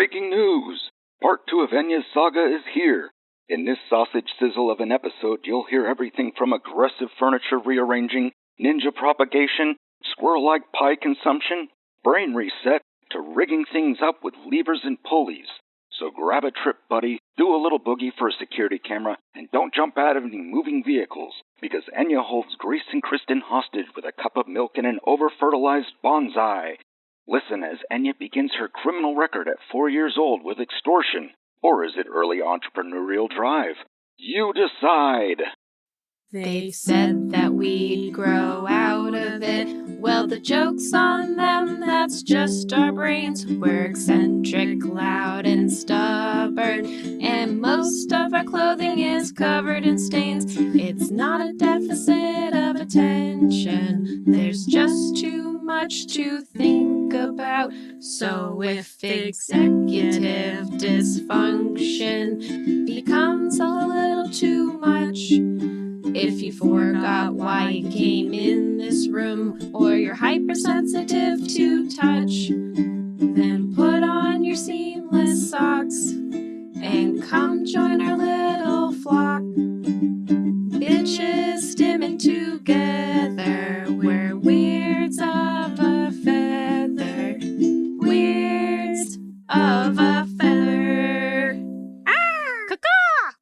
Breaking news! Part 2 of Enya's saga is here. In this sausage sizzle of an episode, you'll hear everything from aggressive furniture rearranging, ninja propagation, squirrel-like pie consumption, brain reset, to rigging things up with levers and pulleys. So grab a trip buddy, do a little boogie for a security camera, and don't jump out of any moving vehicles, because Enya holds Grace and Kristin hostage with a cup of milk and an over-fertilized bonsai. Listen as Enya begins her criminal record at 4 years old with extortion. Or is it early entrepreneurial drive? You decide! They said that we'd grow out of it. Well, the joke's on them, that's just our brains. We're eccentric, loud, and stubborn. And most of our clothing is covered in stains. It's not a deficit of attention. There's just too much to think about. So if executive dysfunction becomes a little too much, if you forgot why you came in this room, or you're hypersensitive to touch, then put on your seamless socks and come join our little flock. Bitches stimming together, we're weirds of a feather. Weirds of a feather. Caw-caw!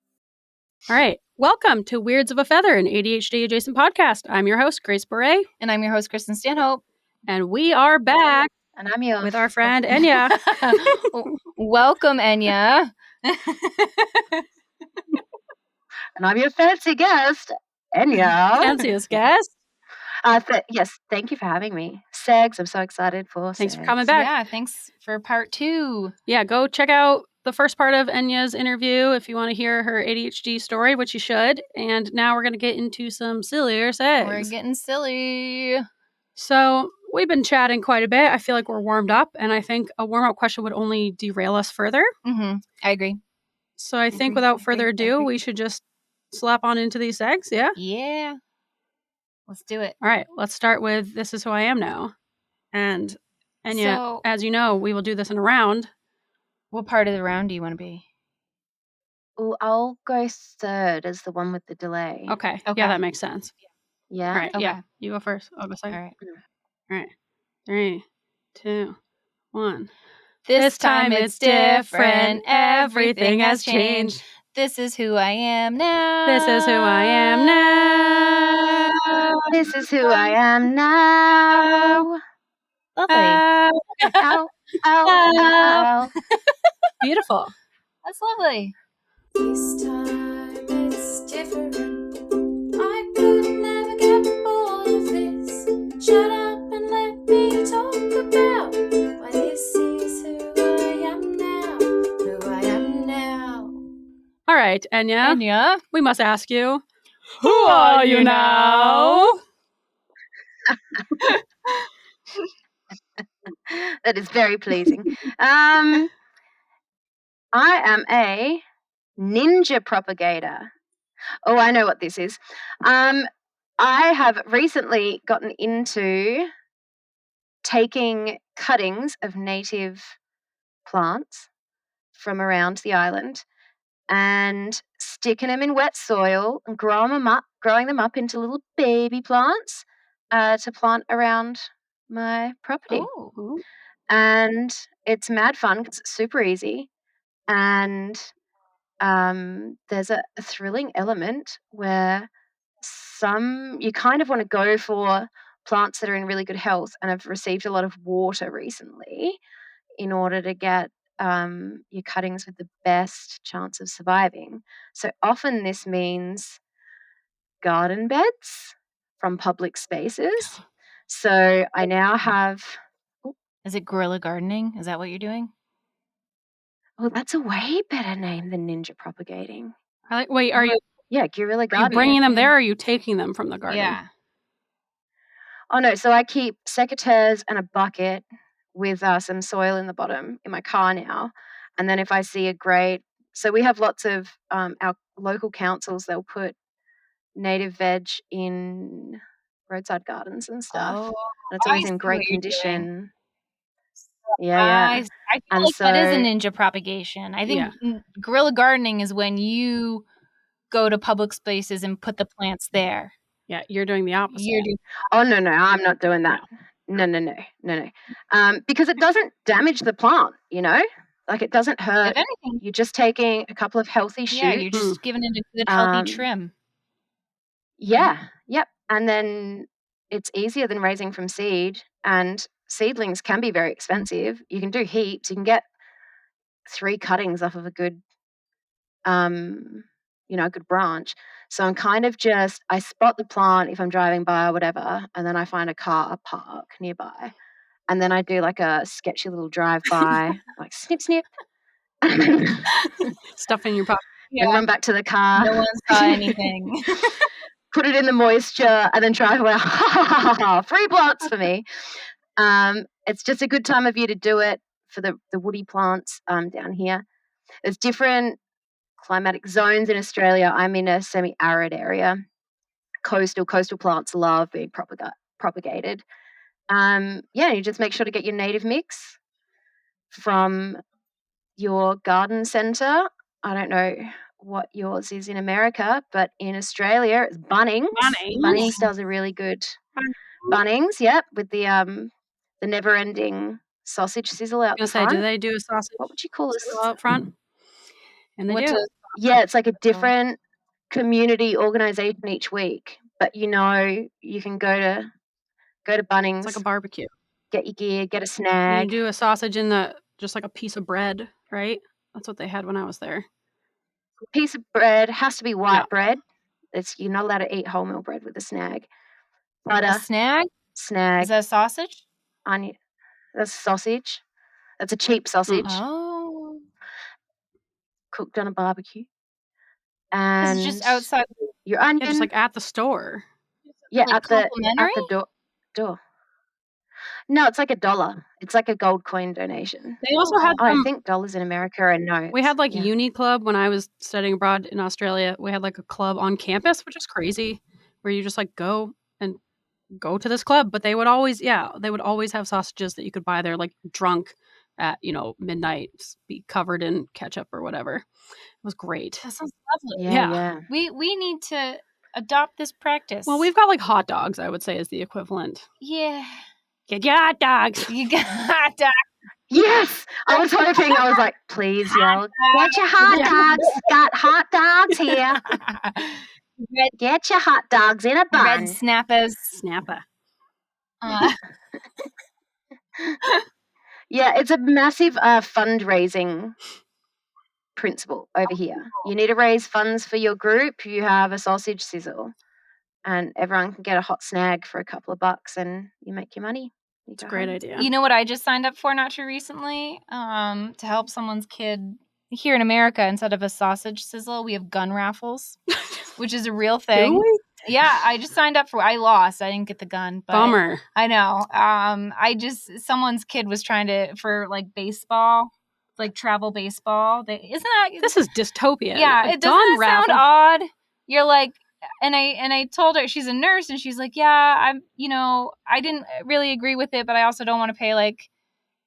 All right. Welcome to Weirds of a Feather, an AuDHD-Adjacent podcast. I'm your host, Grace Beret. And I'm your host, Kristin Stanhope. And we are back And I'm your... with our friend, Enya. Welcome, Enya. And I'm your fancy guest, Enya. Fanciest guest. Yes, thank you for having me. Segs, I'm so excited for Thanks Segs. for coming back. Yeah, thanks for part 2. Yeah, go check out the first part of Enya's interview if you want to hear her ADHD story, which you should. And now we're going to get into some sillier segs. We're getting silly. So we've been chatting quite a bit. I feel like we're warmed up, and I think a warm-up question would only derail us further. Mm-hmm. I agree. So I think without further ado, we should just slap on into these segs, yeah? Yeah. Let's do it. All right, let's start with This Is Who I Am Now. And Enya, as you know, we will do this in a round. What part of the round do you want to be? Oh, I'll go third as the one with the delay. Okay. Yeah, that makes sense. Yeah? All right, Okay. yeah. You go first. I'll go second. All right. All right. 3, 2, 1. This time it's different. Everything has changed. This is who I am now. This is who I am now. This is who I am now. Lovely. Ow, ow, ow. Beautiful. That's lovely. This time it's different. I could never get bored of this. Shut up and let me talk about why this is who I am now. Who I am now. All right, Enya. Enya. We must ask you, who are you now? That is very pleasing. I am a ninja propagator. Oh, I know what this is. I have recently gotten into taking cuttings of native plants from around the island and sticking them in wet soil and growing them up into little baby plants to plant around my property. Oh. And it's mad fun because it's super easy. And there's a thrilling element where you kind of want to go for plants that are in really good health and have received a lot of water recently in order to get your cuttings with the best chance of surviving. So often this means garden beds from public spaces. So I now have... Is it guerrilla gardening? Is that what you're doing? Oh, that's a way better name than ninja propagating. Wait, are you... Yeah, guerrilla Are you gardening. bringing them there, or are you taking them from the garden? Yeah. Oh, no. So I keep secateurs and a bucket with some soil in the bottom in my car now. And then if I see a great... So we have lots of our local councils, they'll put native veg in roadside gardens and stuff. Oh, and it's always in great condition. Yeah. I feel And like that is a so- ninja propagation. I think Yeah. guerrilla gardening is when you go to public spaces and put the plants there. Yeah, you're doing the opposite. You're doing Oh, no, I'm not doing that. No. Because it doesn't damage the plant, you know? Like, it doesn't hurt. if anything. You're just taking a couple of healthy shoots. Yeah, you're just giving it a good healthy trim. Yeah. Yep. And then it's easier than raising from seed, and seedlings can be very expensive. You can do heaps. You can get 3 cuttings off of a good a good branch. So I'm kind of just, I spot the plant if I'm driving by or whatever, and then I find a car park nearby, and then I do like a sketchy little drive by, like snip snip, Stuff in your pocket. and run back to the car. No one saw anything. Put it in the moisture and then drive away. Free plants for me. It's just a good time of year to do it for the woody plants down here. There's different climatic zones in Australia. I'm in a semi-arid area. Coastal plants love being propagated. You just make sure to get your native mix from your garden centre. I don't know what yours is in America, but in Australia it's Bunnings. Bunnings does a really good Bunnings, yep, with the never-ending sausage sizzle out I was the gonna say, front. do they do a sausage What would you call this? sizzle out front? And they What's do. Yeah, it's like a different community organization each week, but you can go to Bunnings. It's like a barbecue. Get your gear, get a And snag. you do a sausage in just like a piece of bread, right? That's what they had when I was there. Piece of bread has to be white Yeah. bread. You're not allowed to eat wholemeal bread with a snag. Butter, A snag? snag, Is that a sausage? onion. That's sausage. That's a cheap sausage Oh. cooked on a barbecue. This And is just outside. your onion. Yeah, just like at the store. Yeah, like at the complimentary? door. No, it's like $1. It's like a gold coin donation. They also had I think dollars in America are notes. we had like yeah. Uni Club when I was studying abroad in Australia. We had like a club on campus, which is crazy, where you just like go to this club. But they would always have sausages that you could buy there, like drunk at midnight, be covered in ketchup or whatever. It was great. That sounds lovely. Yeah. We need to adopt this practice. Well, we've got like hot dogs, I would say, is the equivalent. Yeah. Get your hot dogs. You got hot dogs. Yes, I was hoping. I was like, please, y'all, get your hot dogs. Got hot dogs here. Get your hot dogs in a bun. Red snappers. Snapper. Yeah, it's a massive fundraising principle over here. You need to raise funds for your group. You have a sausage sizzle, and everyone can get a hot snag for a couple of bucks, and you make your money. It's a great idea. You know what I just signed up for not too recently? To help someone's kid here in America, instead of a sausage sizzle, we have gun raffles, which is a real thing. Do we? Yeah, I just signed up for. I lost. I didn't get the gun. But Bummer. I know. Someone's kid was trying to for like baseball, like travel baseball. This is dystopian. Yeah, it doesn't sound odd. You're like. And I told her, she's a nurse, and she's like, yeah, I didn't really agree with it, but I also don't want to pay like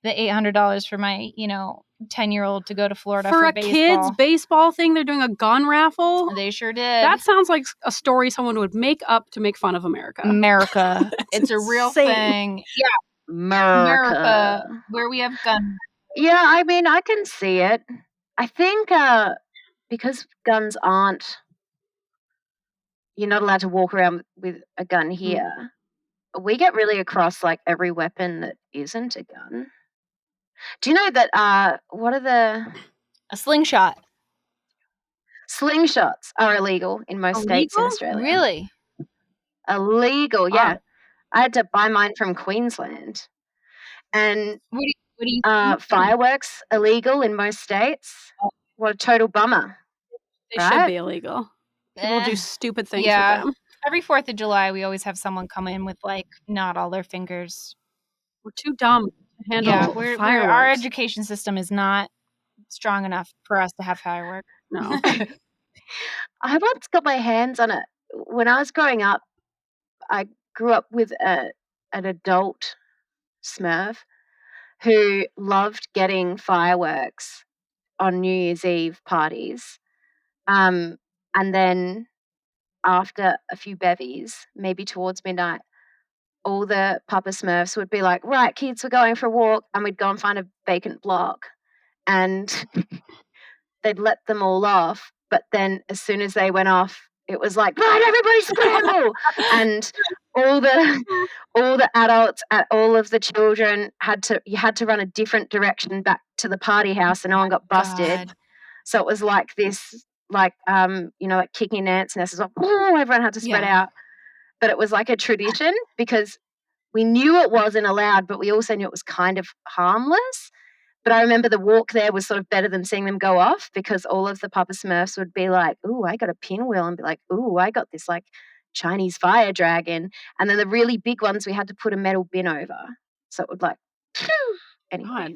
the $800 for my 10-year-old to go to Florida for a baseball. kids baseball thing. They're doing a gun raffle. They sure did. That sounds like a story someone would make up to make fun of America. It's a real insane. thing. Yeah, America, where we have guns. Yeah, I mean, I can see it. I think because guns aren't. You're not allowed to walk around with a gun here. We get really across like every weapon that isn't a gun. Do you know that what are a slingshot? Slingshots are illegal in most states in Australia. Really? Illegal, Wow. yeah. I had to buy mine from Queensland. And What do you think? fireworks illegal in most states. What a total bummer. They should be illegal. People do stupid things with them. Every 4th of July, we always have someone come in with like not all their fingers. We're too dumb to handle fireworks. Our education system is not strong enough for us to have fireworks. No. I once got my hands on it. When I was growing up, I grew up with an adult Smurf who loved getting fireworks on New Year's Eve parties. And then after a few bevies, maybe towards midnight, all the Papa Smurfs would be like, right, kids, we're going for a walk. And we'd go and find a vacant block. And they'd let them all off. But then as soon as they went off, it was like, right, everybody scramble. And all the adults and all of the children had to run a different direction back to the party house, and no one got busted. God. So it was like this, like like kicking ants nests. Like, oh, everyone had to spread out. But it was like a tradition because we knew it wasn't allowed, but we also knew it was kind of harmless. But I remember the walk there was sort of better than seeing them go off, because all of the Papa Smurfs would be like, ooh, I got a pinwheel, and be like, ooh, I got this like Chinese fire dragon. And then the really big ones, we had to put a metal bin over. So it would like, phew. Anyway.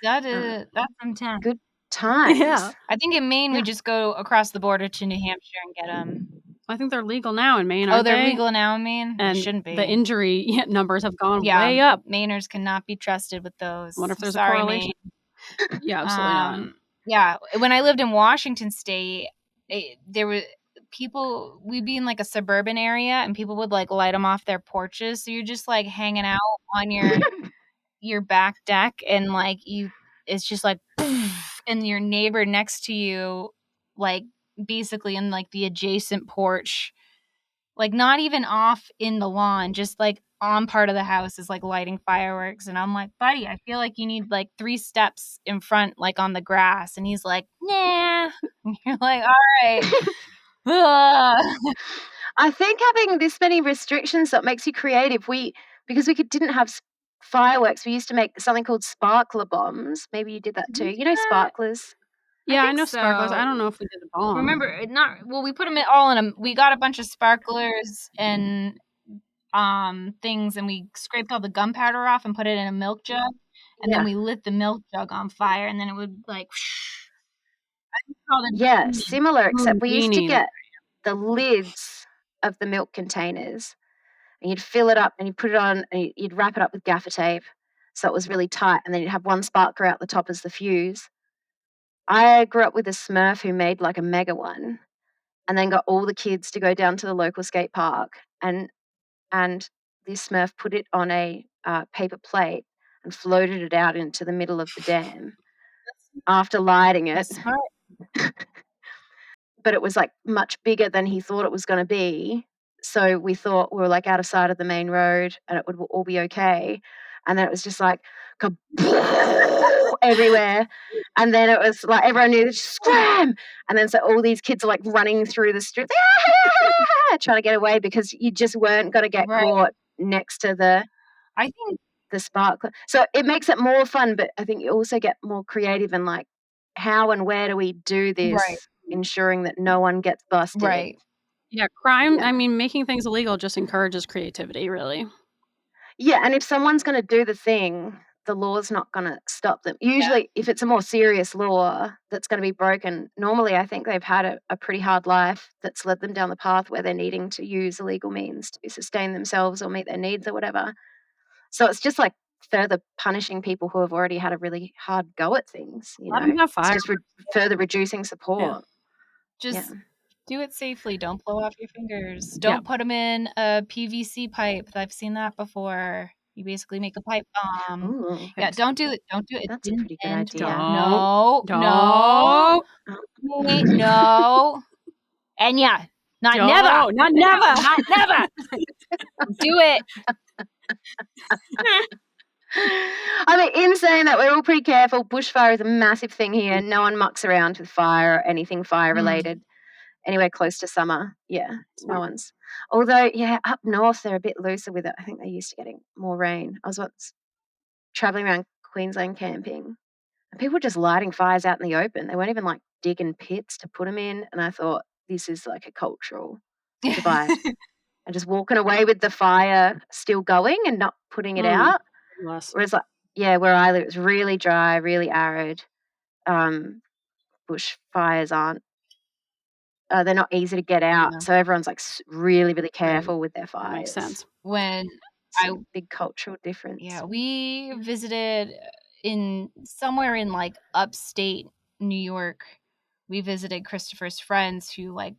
God. That's intense. Good times. Yeah. I think in Maine, we just go across the border to New Hampshire and get them. I think they're legal now in Maine, Oh, aren't they're they? legal now in Maine? And They shouldn't be. the injury numbers have gone way up. Mainers cannot be trusted with those. I wonder if there's Sorry, a correlation. Maine. Yeah, absolutely not. Yeah, when I lived in Washington State, there were people, we'd be in like a suburban area, and people would like light them off their porches. So you're just like hanging out on your back deck, and like it's just like, and your neighbor next to you, like basically in like the adjacent porch, like not even off in the lawn, just like on part of the house is like lighting fireworks. And I'm like, buddy, I feel like you need like 3 steps in front, like on the grass. And he's like, nah. And you're like, all right. I think having this many restrictions that makes you creative. Because we didn't have fireworks, we used to make something called sparkler bombs. Maybe you did that too. You know sparklers? Yeah, I think know sparklers. so. I don't know if we did a bomb. Remember, we put them all in a, we got a bunch of sparklers and things, and we scraped all the gunpowder off and put it in a milk jug, and then we lit the milk jug on fire, and then it would like similar, except we used to get the lids of the milk containers, and you'd fill it up and you'd put it on, and you'd wrap it up with gaffer tape so it was really tight, and then you'd have one sparkler out the top as the fuse. I grew up with a Smurf who made like a mega one, and then got all the kids to go down to the local skate park, and this Smurf put it on a paper plate and floated it out into the middle of the dam after lighting it. But it was like much bigger than he thought it was going to be. So we thought we were like out of sight of the main road and it would all be okay. And then it was just like everywhere. And then it was like everyone knew, scram. And then so all these kids are like running through the street, trying to get away, because you just weren't going to get caught next to the sparkler. So it makes it more fun, but I think you also get more creative and like, how and where do we do this, ensuring that no one gets busted? Right. Yeah, crime, I mean, making things illegal just encourages creativity, really. Yeah, and if someone's going to do the thing, the law's not going to stop them. Usually, if it's a more serious law that's going to be broken, normally I think they've had a pretty hard life that's led them down the path where they're needing to use illegal means to sustain themselves or meet their needs or whatever. So it's just like further punishing people who have already had a really hard go at things, you know. It's just further reducing support. Just do it safely. Don't blow off your fingers. Don't put them in a PVC pipe. I've seen that before. You basically make a pipe bomb. Ooh, don't do it. Don't do it. That's a pretty good idea. No. Enya, never. Not never. Not never. Do it. I mean, in saying that, we're all pretty careful. Bushfire is a massive thing here. No one mucks around with fire or anything fire related. Anywhere close to summer, no one's. Although, up north they're a bit looser with it. I think they're used to getting more rain. I was once traveling around Queensland camping, and people were just lighting fires out in the open. They weren't even like digging pits to put them in. And I thought, this is like a cultural divide. And just walking away with the fire still going and not putting it out. Whereas, like, where I live, it's really dry, really arid. Bushfires aren't. They're not easy to get out, so everyone's like really, really careful with their fires. That makes sense. When big cultural difference. Yeah, we visited somewhere in like upstate New York, we visited Christopher's friends who, like,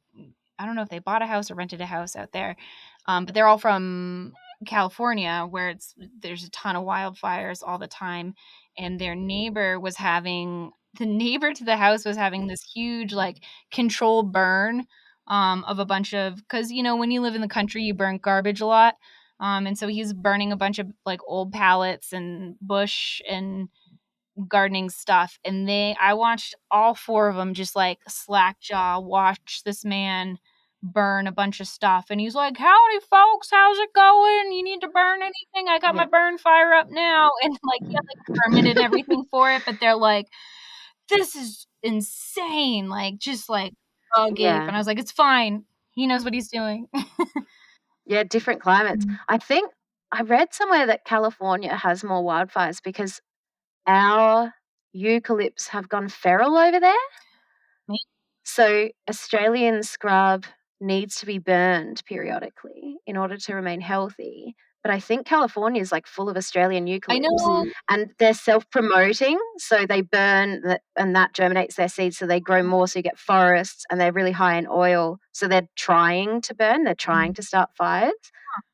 I don't know if they bought a house or rented a house out there, but they're all from California, where there's a ton of wildfires all the time, and the neighbor to the house was having this huge, like, controlled burn of a bunch of, because when you live in the country, you burn garbage a lot, and so he's burning a bunch of like old pallets and bush and gardening stuff, and I watched all four of them just like slack jaw watch this man burn a bunch of stuff, and he's like, "Howdy folks, how's it going? You need to burn anything? I got my burn fire up now." And like he had like permitted and everything for it, but they're like, "This is insane," like just like bug ape. And I was like, "It's fine, he knows what he's doing." Yeah, different climates. I think I read somewhere that California has more wildfires because our eucalypts have gone feral over there. So Australian scrub needs to be burned periodically in order to remain healthy. But I think California is like full of Australian eucalypts. I know. And they're self-promoting, so they burn and that germinates their seeds, so they grow more, so you get forests, and they're really high in oil. So they're trying to burn, they're trying to start fires.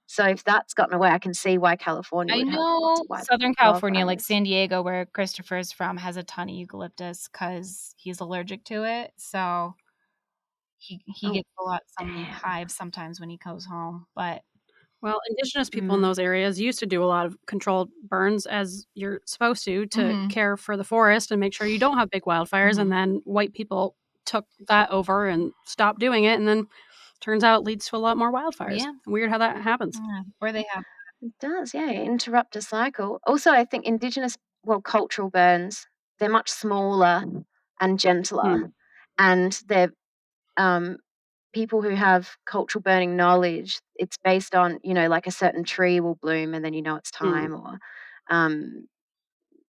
So if that's gotten away, I can see why California I would have know lots of Southern California, like wildfires. San Diego, where Christopher is from, has a ton of eucalyptus because he's allergic to it. So he gets some hives sometimes when he goes home. But well, indigenous people in those areas used to do a lot of controlled burns, as you're supposed to care for the forest and make sure you don't have big wildfires. And then white people took that over and stopped doing it, and then turns out it leads to a lot more wildfires. Yeah. Weird how that happens. Or they have. It does, yeah, interrupt a cycle. Also, I think cultural burns, they're much smaller and gentler, and they're people who have cultural burning knowledge. It's based on, like a certain tree will bloom and then it's time, or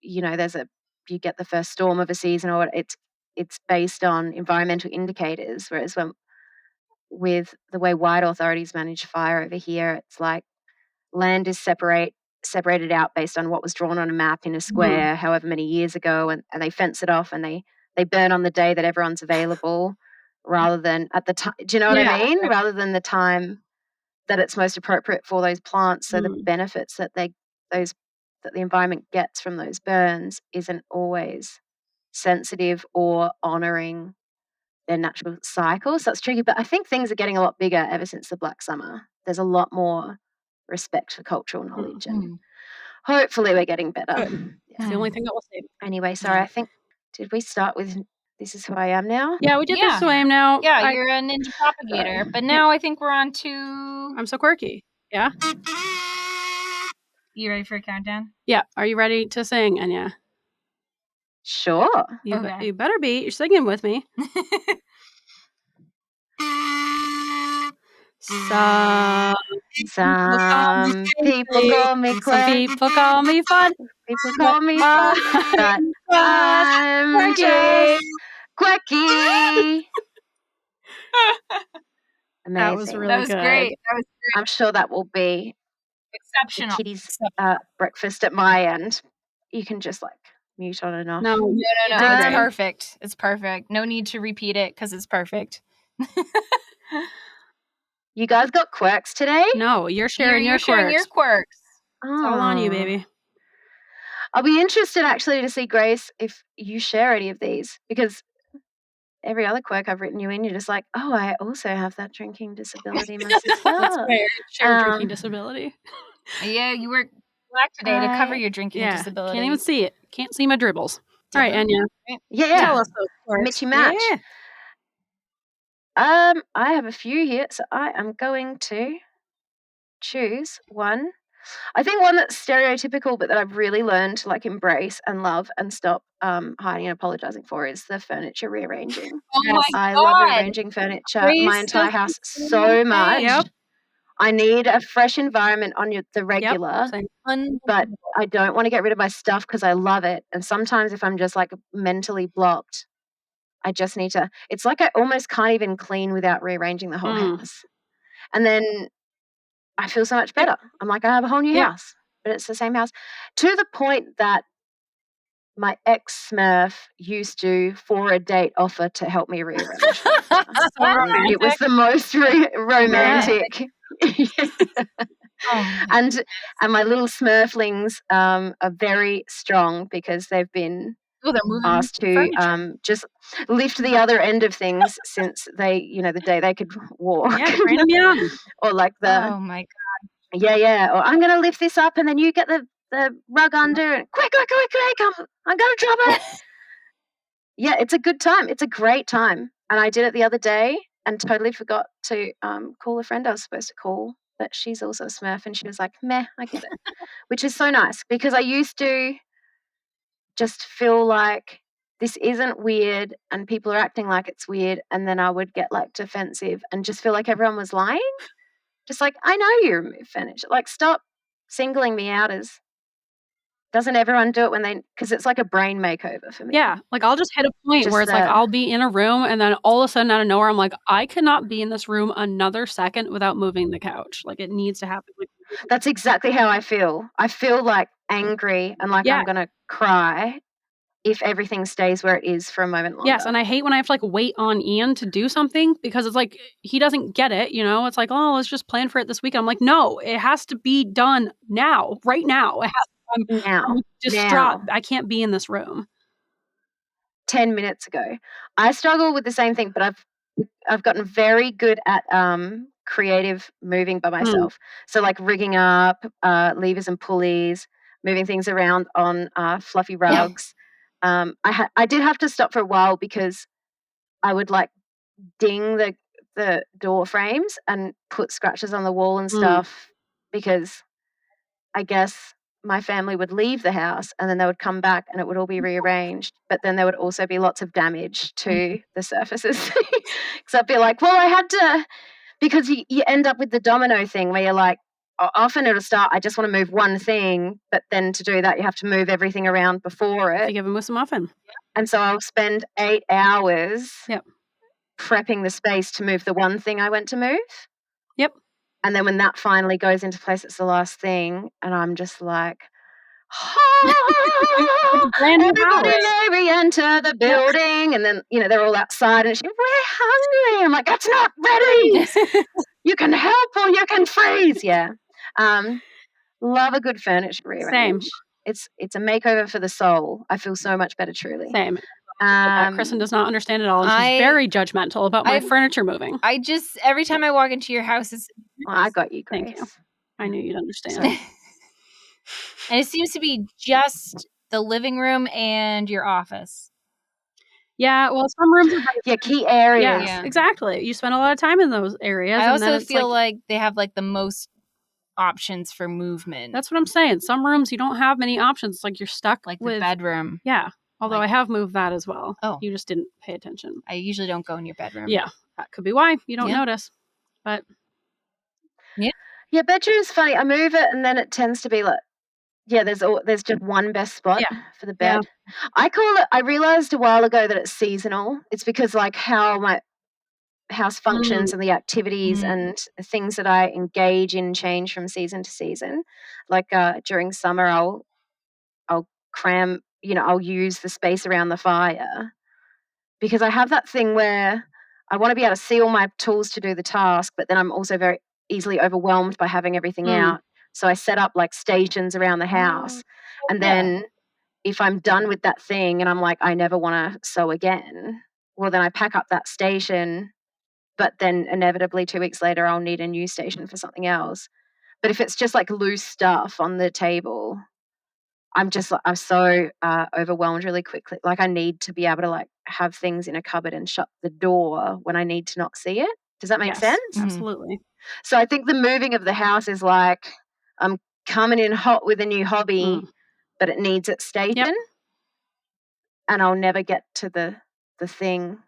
you get the first storm of a season, or it's based on environmental indicators. Whereas with the way white authorities manage fire over here, it's like land is separated out based on what was drawn on a map in a square however many years ago, and they fence it off, and they burn on the day that everyone's available rather than at the time. Do you know what I mean? Rather than the time that it's most appropriate for those plants. So the benefits that the environment gets from those burns isn't always sensitive or honouring their natural cycle. So it's tricky, but I think things are getting a lot bigger ever since the Black Summer. There's a lot more respect for cultural knowledge, and hopefully we're getting better. It's the only thing that will save. Anyway, sorry, I think, did we start with This Is Who I Am Now? Yeah, we did This Is Who I Am Now. Yeah, you're a ninja propagator. But now I think we're on to I'm So Quirky. Yeah? You ready for a countdown? Yeah. Are you ready to sing, Enya? Sure. You better be. You're singing with me. Some people call me Some people call me fun. People call me fun, but I'm just quirky. Amazing. That was really That was good. great. I'm sure that will be exceptional. The kitty's breakfast at my end. You can just like mute on and off. No. It's perfect. It's perfect. No need to repeat it because it's perfect. You guys got quirks today? No, you're sharing your quirks. It's all on you, baby. I'll be interested actually to see, Grace, if you share any of these, because every other quirk I've written you in, you're just like, oh, I also have that drinking disability myself. That's fair. Share drinking disability. Yeah, you were black today to cover your drinking disability. Can't even see it. Can't see my dribbles. All right, Enya. Yeah. Tell us those quirks. Mitchy match. Yeah. I have a few here, so I am going to choose one. I think one that's stereotypical, but that I've really learned to like embrace and love and stop hiding and apologizing for is the furniture rearranging. I love rearranging furniture, my entire house so much. Yep. I need a fresh environment on the regular, but I don't want to get rid of my stuff because I love it. And sometimes if I'm just like mentally blocked, I just need to, it's like I almost can't even clean without rearranging the whole house. And then I feel so much better. I'm like, I have a whole new house, but it's the same house. To the point that my ex-Smurf used to, for a date, offer to help me rearrange furniture. It was the most romantic. And my little Smurflings are very strong because they've been Oh, they're moving asked to furniture. just lift the other end of things since they, the day they could walk. Yeah, train them young. Or like Oh my God. yeah. Or I'm going to lift this up and then you get the rug under and quick, I'm going to drop it. Yeah, it's a good time. It's a great time. And I did it the other day and totally forgot to call a friend I was supposed to call, but she's also a Smurf and she was like, meh, I get it. Which is so nice because I used to just feel like this isn't weird and people are acting like it's weird, and then I would get like defensive and just feel like everyone was lying. Just like, I know you remove furniture. Like, stop singling me out as, doesn't everyone do it when they, because it's like a brain makeover for me. Yeah, like I'll just hit a point Just where it's like I'll be in a room and then all of a sudden out of nowhere I'm like, I cannot be in this room another second without moving the couch. Like it needs to happen. That's exactly how I feel. I feel like angry and like I'm going to cry if everything stays where it is for a moment longer. Yes, and I hate when I have to like wait on Ian to do something because it's like he doesn't get it, It's like, oh, let's just plan for it this week. I'm like, no, it has to be done now, right now. It has to, I'm distraught. I can't be in this room. 10 minutes ago. I struggle with the same thing, but I've gotten very good at creative moving by myself. So like rigging up levers and pulleys, moving things around on fluffy rugs. I did have to stop for a while because I would like ding the door frames and put scratches on the wall and stuff because I guess my family would leave the house and then they would come back and it would all be rearranged. But then there would also be lots of damage to the surfaces. Because I'd be like, well, I had to, because you end up with the domino thing where you're like, often it'll start, I just want to move one thing, but then to do that, you have to move everything around before it. You give him with some muffin. And so I'll spend 8 hours prepping the space to move the one thing I went to move. Yep. And then when that finally goes into place, it's the last thing. And I'm just like, everybody may re-enter the building. And then, they're all outside and she's, we're hungry. I'm like, that's not ready. You can help or you can freeze. Yeah. Love a good furniture rearrange. Same. It's a makeover for the soul. I feel so much better, truly. Same. Kristin does not understand it all. And she's very judgmental about my furniture moving. I just, every time I walk into your house, it's... I got you, Grace. Thank you. I knew you'd understand. And it seems to be just the living room and your office. Yeah, well, some rooms are key areas. Yeah, exactly. You spend a lot of time in those areas. I also feel like they have like the most options for movement. That's what I'm saying. Some rooms you don't have many options. It's like you're stuck like with the bedroom. Yeah. Although I have moved that as well. Oh. You just didn't pay attention. I usually don't go in your bedroom. Yeah. That could be why you don't notice. But yeah, bedroom's funny. I move it and then it tends to be like, there's just one best spot for the bed. Yeah. I realized a while ago that it's seasonal. It's because like how my house functions and the activities and things that I engage in change from season to season. Like during summer, I'll cram, I'll use the space around the fire because I have that thing where I want to be able to see all my tools to do the task, but then I'm also very easily overwhelmed by having everything out. So I set up like stations around the house. And then if I'm done with that thing and I'm like, I never want to sew again, well, then I pack up that station, but then inevitably 2 weeks later, I'll need a new station for something else. But if it's just like loose stuff on the table, I'm so overwhelmed really quickly. Like I need to be able to like have things in a cupboard and shut the door when I need to not see it. Does that make sense? Absolutely. So I think the moving of the house is like I'm coming in hot with a new hobby, but it needs its station, and I'll never get to the thing.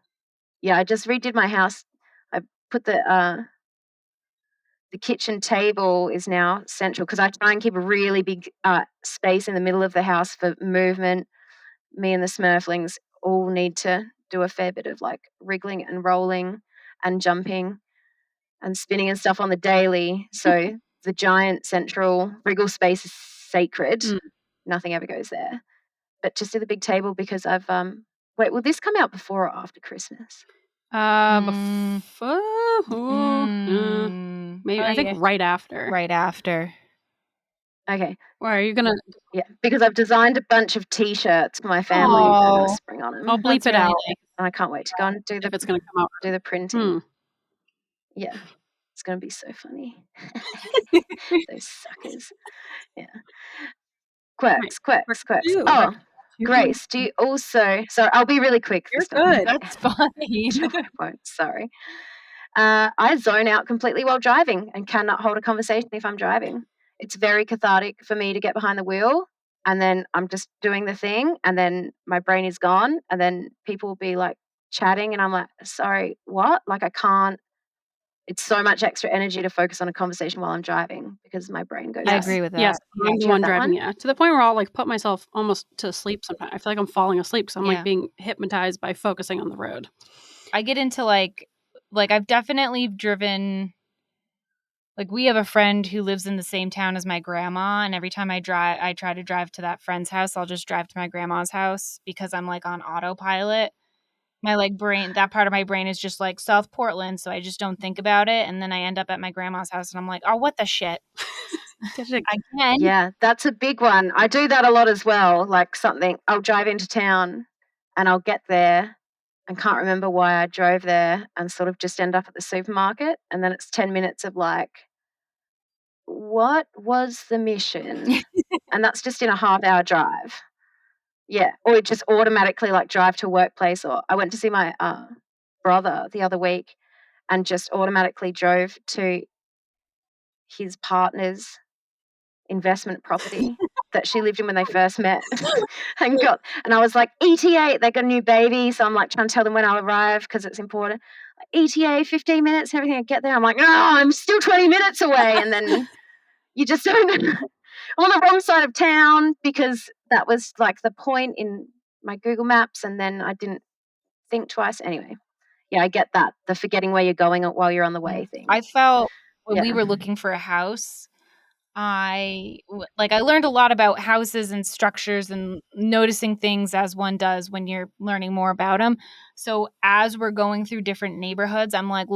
Yeah, I just redid my house. I put the kitchen table is now central because I try and keep a really big space in the middle of the house for movement. Me and the Smurflings all need to do a fair bit of like wriggling and rolling and jumping and spinning and stuff on the daily. So the giant central wriggle space is sacred. Nothing ever goes there. but just do the big table because I've wait, will this come out before or after Christmas? Before, maybe I think right after. Right after. Okay. Why are you gonna? Yeah, because I've designed a bunch of T-shirts for my family and a spring on them. I'll bleep it really out nice. And I can't wait to go and do if it's gonna come out. the printing. Yeah, it's gonna be so funny. Those suckers. Yeah. Quirks. You. Oh, Grace, do you also? So I'll be really quick. You're this time. good. That's funny. No, I won't. Sorry. I zone out completely while driving and cannot hold a conversation if I'm driving. It's very cathartic for me to get behind the wheel and then I'm just doing the thing and then my brain is gone and then people will be like chatting and I'm like, sorry, what? Like I can't. It's so much extra energy to focus on a conversation while I'm driving because my brain goes. I agree with that. Yes, I'm do the you one have that driving. one? Yeah, to the point where I'll like put myself almost to sleep sometimes. I feel like I'm falling asleep because I'm like being hypnotized by focusing on the road. I get into like I've definitely driven. Like we have a friend who lives in the same town as my grandma, and every time I try to drive to that friend's house. I'll just drive to my grandma's house because I'm like on autopilot. My like brain, that part of my brain is just like South Portland, so I just don't think about it. And then I end up at my grandma's house, and I'm like, oh, what the shit? Again? Yeah, that's a big one. I do that a lot as well. Like I'll drive into town, and I'll get there and can't remember why I drove there, and sort of just end up at the supermarket, and then it's 10 minutes of like, what was the mission? And that's just in a half-hour drive. Yeah, or it just automatically like drive to a workplace. Or I went to see my brother the other week and just automatically drove to his partner's investment property that she lived in when they first met and I was like, ETA, they got a new baby. So I'm like trying to tell them when I'll arrive because it's important. ETA, 15 minutes and everything. I get there. I'm like, no, I'm still 20 minutes away. And then you just don't on the wrong side of town because that was like the point in my Google Maps. And then I didn't think twice. Anyway, yeah, I get that. The forgetting where you're going while you're on the way thing. I felt when we were looking for a house, I learned a lot about houses and structures and noticing things as one does when you're learning more about them. So as we're going through different neighborhoods, I'm like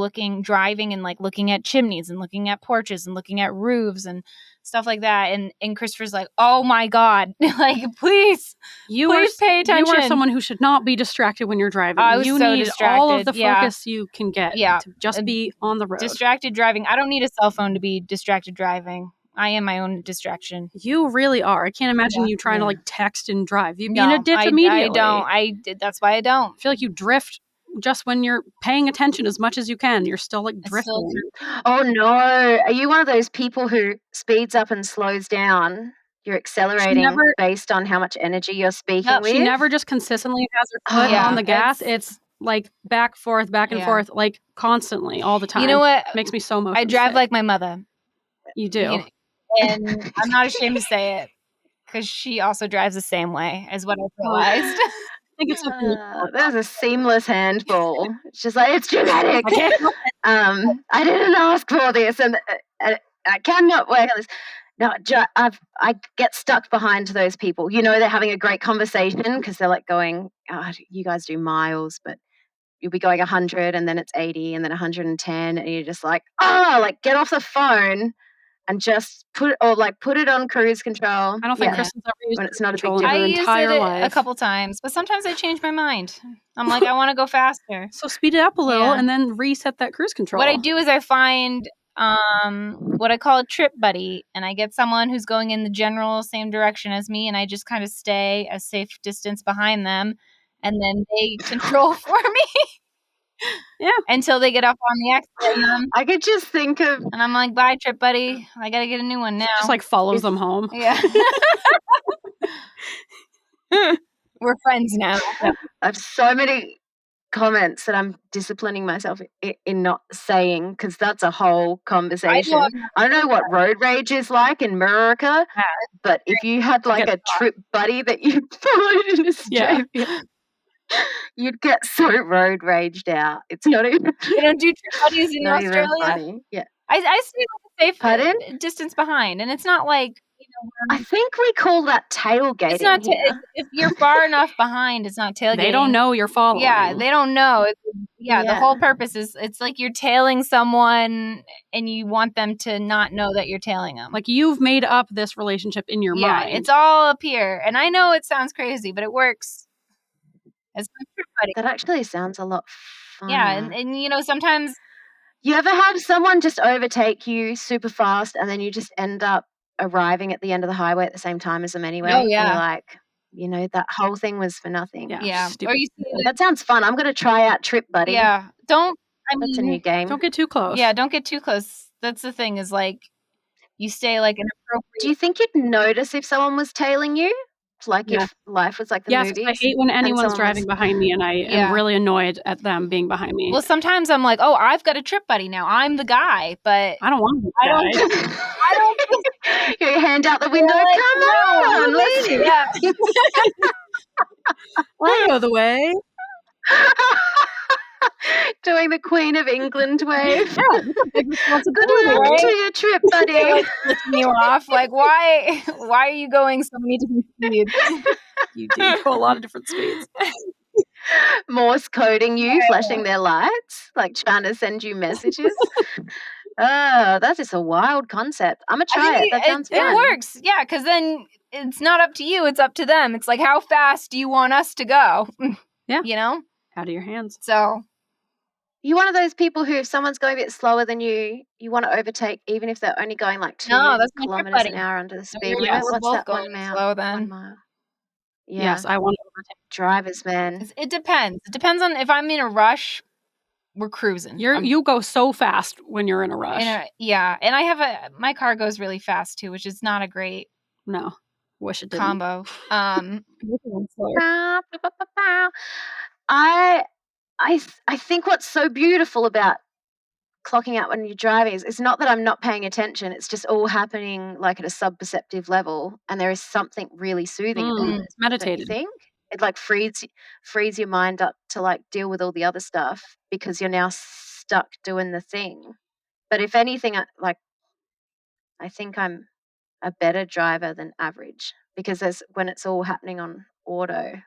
driving and like looking at chimneys and looking at porches and looking at roofs and stuff like that. And Christopher's like, oh my God, like, please pay attention. You are someone who should not be distracted when you're driving. I was you so need distracted. all of the focus you can get to just be on the road. Distracted driving. I don't need a cell phone to be distracted driving. I am my own distraction. You really are. I can't imagine you trying to like text and drive. You'd be in a ditch immediately. I don't. That's why I don't. I feel like you drift just when you're paying attention as much as you can. You're still like drifting. Oh no. Are you one of those people who speeds up and slows down? You're accelerating based on how much energy you're speaking with? She never just consistently has her foot on the gas. It's like back and forth, like constantly, all the time. You know what? Makes me so motion I drive sick. like my mother. You do. And I'm not ashamed to say it because she also drives the same way, is what I realized. I think it's something. There's a seamless handball. It's just like, it's genetic. I didn't ask for this, and I cannot work on this. No, I get stuck behind those people. You know, they're having a great conversation because they're like going, oh, you guys do miles, but you'll be going 100 and then it's 80 and then 110. And you're just like, get off the phone and just put it on cruise control. I don't think Kristen's ever used when it's not a big control deal. in her I used entire it life. a couple times, but sometimes I change my mind. I'm like, I want to go faster. So speed it up a little and then reset that cruise control. What I do is I find what I call a trip buddy, and I get someone who's going in the general same direction as me, and I just kind of stay a safe distance behind them, and then they control for me. Yeah. Until they get up on the accident. I could just think of... And I'm like, bye, trip buddy. I got to get a new one now. Just like follows them home. Yeah. We're friends now. I have so many comments that I'm disciplining myself in not saying because that's a whole conversation. I don't know what road rage is like in America, but if you had like a trip buddy that you followed in Australia, you'd get so road raged out. It's not even. You don't do trip buddies in Australia? Funny. Yeah. I stay like a safe distance behind, and it's not like, I think we call that tailgating It's not. here. If you're far enough behind, it's not tailgating. They don't know you're following. Yeah, they don't know. The Yeah. whole purpose is it's like you're tailing someone and you want them to not know that you're tailing them. Like you've made up this relationship in your mind. Yeah, it's all up here. And I know it sounds crazy, but it works. It's my trip buddy. That actually sounds a lot fun. Yeah, and you know, sometimes You ever have someone just overtake you super fast and then you just end up arriving at the end of the highway at the same time as them anyway? Oh, And yeah. you're like, you know, that whole thing was for nothing. Yeah. Or you see That sounds fun. I'm going to try out Trip Buddy. Yeah. That's a new game. Don't get too close. Yeah, don't get too close. That's the thing is like you stay like an appropriate. Do you think you'd notice if someone was tailing you? Like Yeah. if life was like the Yes, movies? I hate when anyone's someone driving behind me, and I Yeah. am really annoyed at them being behind me. Well, sometimes I'm like, oh, I've got a trip buddy now. I'm the guy, but I don't want to be I don't. guy. I don't. Your hand out the window. Like, Come no, on, let's yeah. I know the way. Doing the Queen of England wave. Yeah, that's a big Good responsibility, luck right? to your trip, buddy. Like flipping you off. Like, why are you going so many different speeds? You do go a lot of different speeds. Morse coding you, flashing their lights, like trying to send you messages. Oh, that is a wild concept. I'm going to try it. That sounds it fun. works. Yeah, because then it's not up to you. It's up to them. It's like, how fast do you want us to go? Yeah. You know? Out of your hands. So You one of those people who, if someone's going a bit slower than you, you want to overtake, even if they're only going like 2 No, that's my trip kilometers an buddy. hour under the speed we're- limit. yeah, we're What's both that? going 1 mile. slow then. 1 mile. Yeah. Yes, I want to overtake. Drivers, man. It depends. It depends on if I'm in a rush, we're cruising. You go so fast when you're in a rush. Yeah, and I have my car goes really fast too, which is not a great No, wish it didn't. combo. Bow, bow, bow, bow, bow. I think what's so beautiful about clocking out when you're driving is it's not that I'm not paying attention. It's just all happening like at a sub-perceptive level, and there is something really soothing about it. It's meditated. Don't you think? It like frees your mind up to like deal with all the other stuff because you're now stuck doing the thing. But if anything, I think I'm a better driver than average because when it's all happening on auto.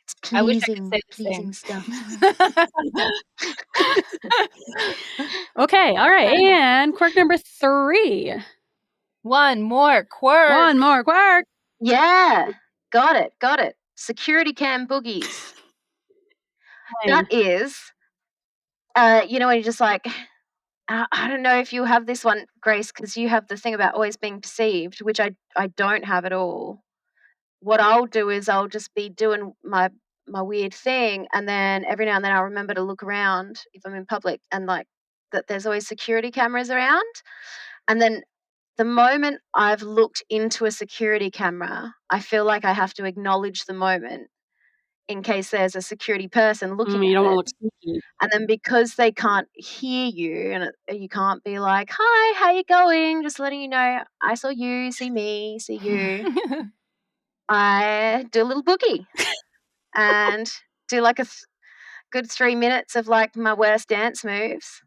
It's I wish I could pleasing, say the pleasing same. stuff. Okay, all right. And quirk number 3. One more quirk. One more quirk. Yeah, got it. Security cam boogies. That is, when you're just like, I don't know if you have this one, Grace, because you have the thing about always being perceived, which I don't have at all. What I'll do is I'll just be doing my weird thing, and then every now and then I'll remember to look around if I'm in public and like that there's always security cameras around. And then the moment I've looked into a security camera, I feel like I have to acknowledge the moment in case there's a security person looking You at don't it. want to look sneaky. And then because they can't hear you and you can't be like, hi, how you going? Just letting you know, I saw you, see me, see you. I do a little boogie and do like a good 3 minutes of like my worst dance moves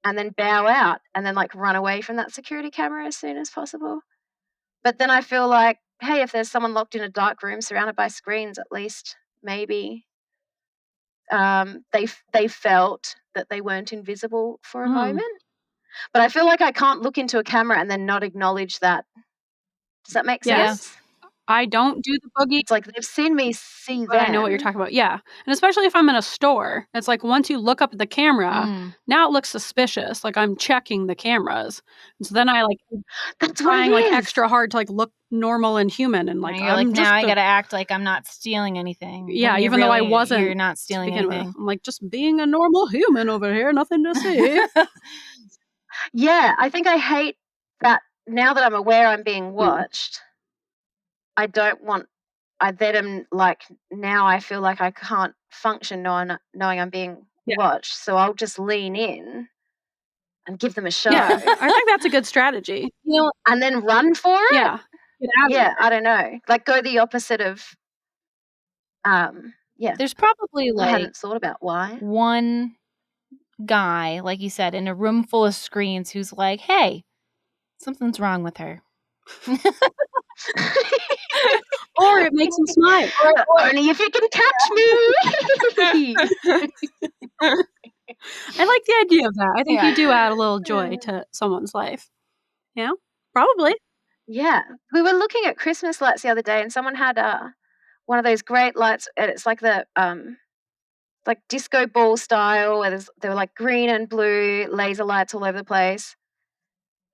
and then bow out and then like run away from that security camera as soon as possible. But then I feel like, hey, if there's someone locked in a dark room surrounded by screens, at least maybe they felt that they weren't invisible for a moment. But I feel like I can't look into a camera and then not acknowledge that. Does that make Yes. sense? I don't do the boogie. It's like they've seen me see them. But I know what you're talking about. Yeah. And especially if I'm in a store, it's like once you look up at the camera, now it looks suspicious. Like I'm checking the cameras. And so then I like That's what trying it like is. extra hard to like look normal and human and like you're I'm like, just now I gotta act like I'm not stealing anything. Yeah, When you're even though I really- wasn't You're not to stealing begin anything. with. I'm like just being a normal human over here, nothing to see. Yeah, I think I hate that now that I'm aware I'm being watched. I don't want. I then am like now I feel like I can't function knowing I'm being watched. So I'll just lean in and give them a show. Yeah, I think that's a good strategy. You know, and then run for it. Yeah. Get out of Yeah, there. I don't know. Like go the opposite of. Yeah, there's probably I like hadn't thought about why. one guy, like you said, in a room full of screens who's like, hey, something's wrong with her. Or it makes him smile. Only if you can catch me. I like the idea of that. I think Yeah. you do add a little joy to someone's life. Yeah, probably. Yeah. We were looking at Christmas lights the other day, and someone had one of those great lights, and it's like the like disco ball style, where they were like green and blue laser lights all over the place.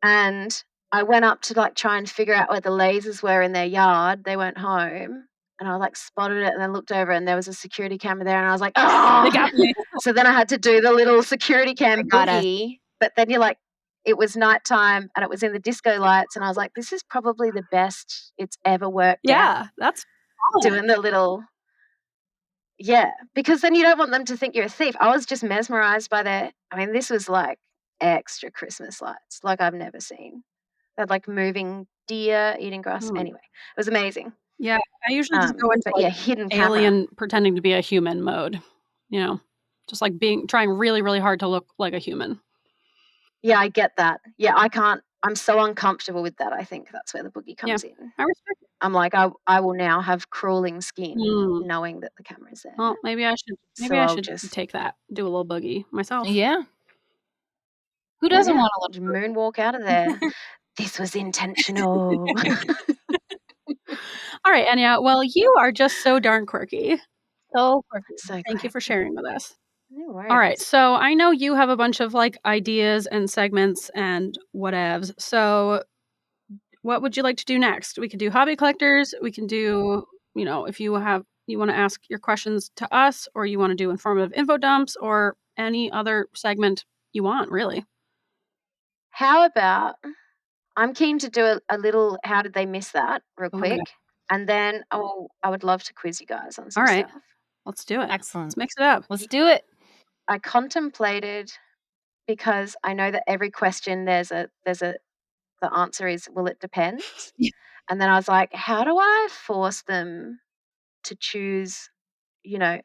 And I went up to like try and figure out where the lasers were in their yard. They weren't home. And I like spotted it and then looked over and there was a security camera there and I was like, oh, They got me. So then I had to do the little security cam got us. boogie. But then you're like, it was nighttime and it was in the disco lights and I was like, this is probably the best it's ever worked out. Yeah, that's fun. Doing the little, because then you don't want them to think you're a thief. I was just mesmerized by this was like extra Christmas lights like I've never seen. They had like moving deer eating grass. Anyway, it was amazing. Yeah, I usually just go into hidden alien pretending to be a human mode. Just like trying really, really hard to look like a human. Yeah, I get that. Yeah, I can't. I'm so uncomfortable with that. I think that's where the boogie comes in. I respect it. I'm like, I will now have crawling skin knowing that the camera's there. Well, maybe I should. Maybe I should just take that, do a little boogie myself. Yeah. Who doesn't want to look moonwalk out of there? This was intentional. All right, Enya. Well, you are just so darn quirky. So quirky. Thank you for sharing with us. No worries. All right, so I know you have a bunch of like ideas and segments and whatevs. So what would you like to do next? We could do hobby collectors. We can do, if you want to ask your questions to us, or you want to do informative info dumps, or any other segment you want, really. How about I'm keen to do a little how did they miss that real quick. And then I would love to quiz you guys on some stuff. Let's do it. Excellent. Let's mix it up. Let's do it. I contemplated, because I know that every question the answer is, well, it depends. And then I was like, how do I force them to choose,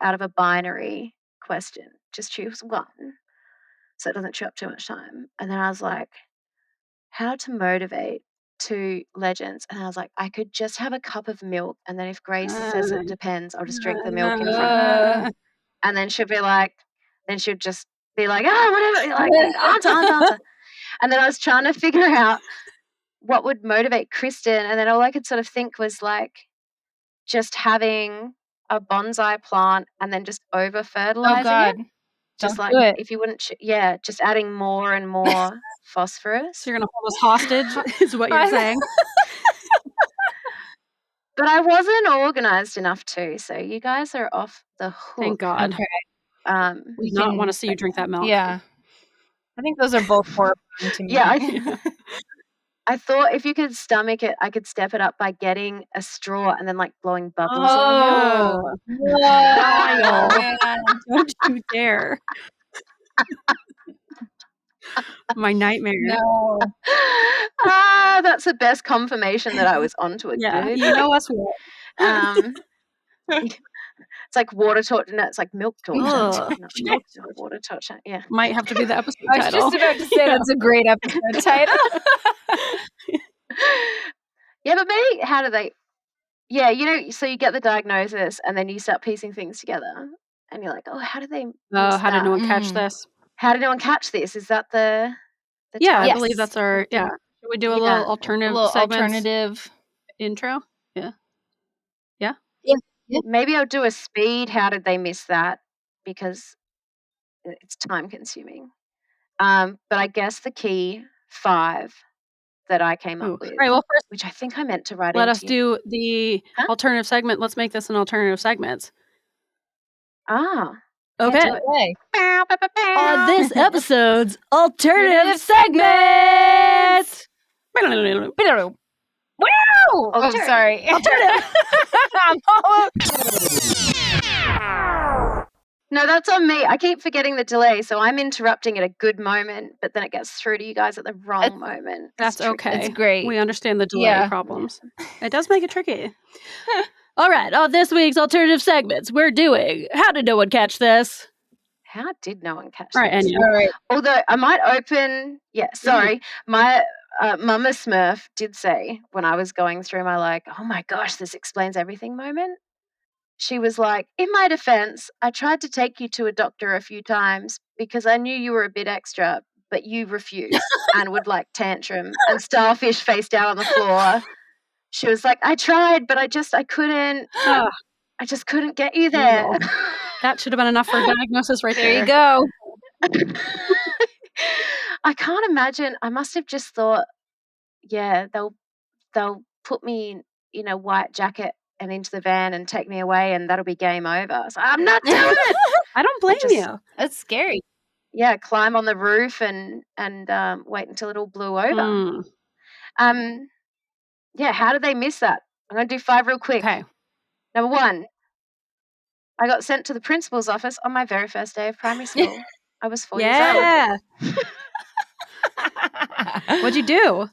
out of a binary question? Just choose one so it doesn't chew up too much time. And then I was like, how to motivate 2 legends. And I was like, I could just have a cup of milk. And then if Grace says it depends, I'll just drink the milk in front of her. And then she'll be like, whatever, like, answer. And then I was trying to figure out what would motivate Kristin. And then all I could sort of think was like just having a bonsai plant and then just over-fertilizing it. Just Don't like, do it. if you wouldn't, just adding more and more phosphorus. So you're going to hold us hostage is what you're saying. But I wasn't organized enough to, so you guys are off the hook. Thank God. Okay. We don't want to see you drink that milk. Yeah. I think those are both horrifying to me. Yeah, I thought if you could stomach it, I could step it up by getting a straw and then like blowing bubbles in the milk. Vile. Don't you dare. My nightmare. No. That's the best confirmation that I was onto it. Yeah, Good. you know us well. It's like water torture. No, it's like milk torture. Ugh. Not water torture. Yeah. Might have to be the episode I was title. just about to say that's a great episode title. Yeah, but maybe how do they? Yeah, so you get the diagnosis and then you start piecing things together, and you're like, oh, how did they? How did no one catch this? How did no one catch this? Is that the Yeah, title? I believe that's our. Yeah, should we do a little alternative intro? Yeah. Maybe I'll do a speed. How did they miss that? Because it's time consuming. But I guess the key 5 that I came up with. Right. Well, first, which I think I meant to write. Let us do the alternative segment. Let's make this an alternative segment. Okay. On this episode's alternative segment. Wow! Oh, sorry. No, that's on me. I keep forgetting the delay, so I'm interrupting at a good moment, but then it gets through to you guys at the wrong moment. That's okay. It's great. We understand the delay problems. It does make it tricky. All right. On this week's alternative segments, we're doing How Did No One Catch This? How did no one catch this? Enya. All right. Although I might open... Yeah, sorry. Mama Smurf did say when I was going through my like, oh my gosh, this explains everything moment. She was like, in my defense, I tried to take you to a doctor a few times because I knew you were a bit extra, but you refused and would like tantrum and starfish face down on the floor. She was like, I tried, but I couldn't. Ah, I just couldn't get you there. brutal. That should have been enough for a diagnosis right there. There you go. I can't imagine. I must have just thought, yeah, they'll put me in a white jacket and into the van and take me away, and that'll be game over. So I'm not doing it. I don't blame just- you. That's scary. Yeah, climb on the roof and wait until it all blew over. Yeah, how did they miss that? I'm going to do 5 real quick. Okay. Number 1, I got sent to the principal's office on my very first day of primary school. I was 4 years old. Yeah. What'd you do?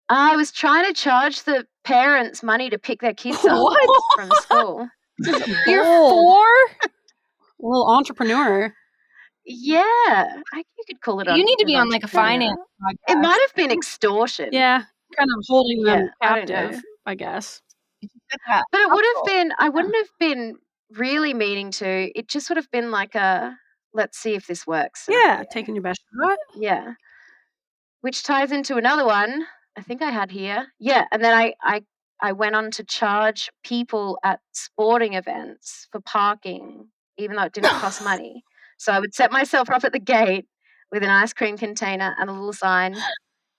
I was trying to charge the parents money to pick their kids up from school. You're 4? A little entrepreneur. Yeah, you could call it. You need to be on like a entrepreneur. finance podcast. It might have been extortion. Yeah. Kind of holding them I don't captive, know. I guess. But it would have been. I wouldn't have been really meaning to. It just would have been like a let's see if this works. Yeah, taking your best shot. Yeah. Which ties into another one I think I had here. Yeah, and then I went on to charge people at sporting events for parking, even though it didn't cost money. So I would set myself up at the gate with an ice cream container and a little sign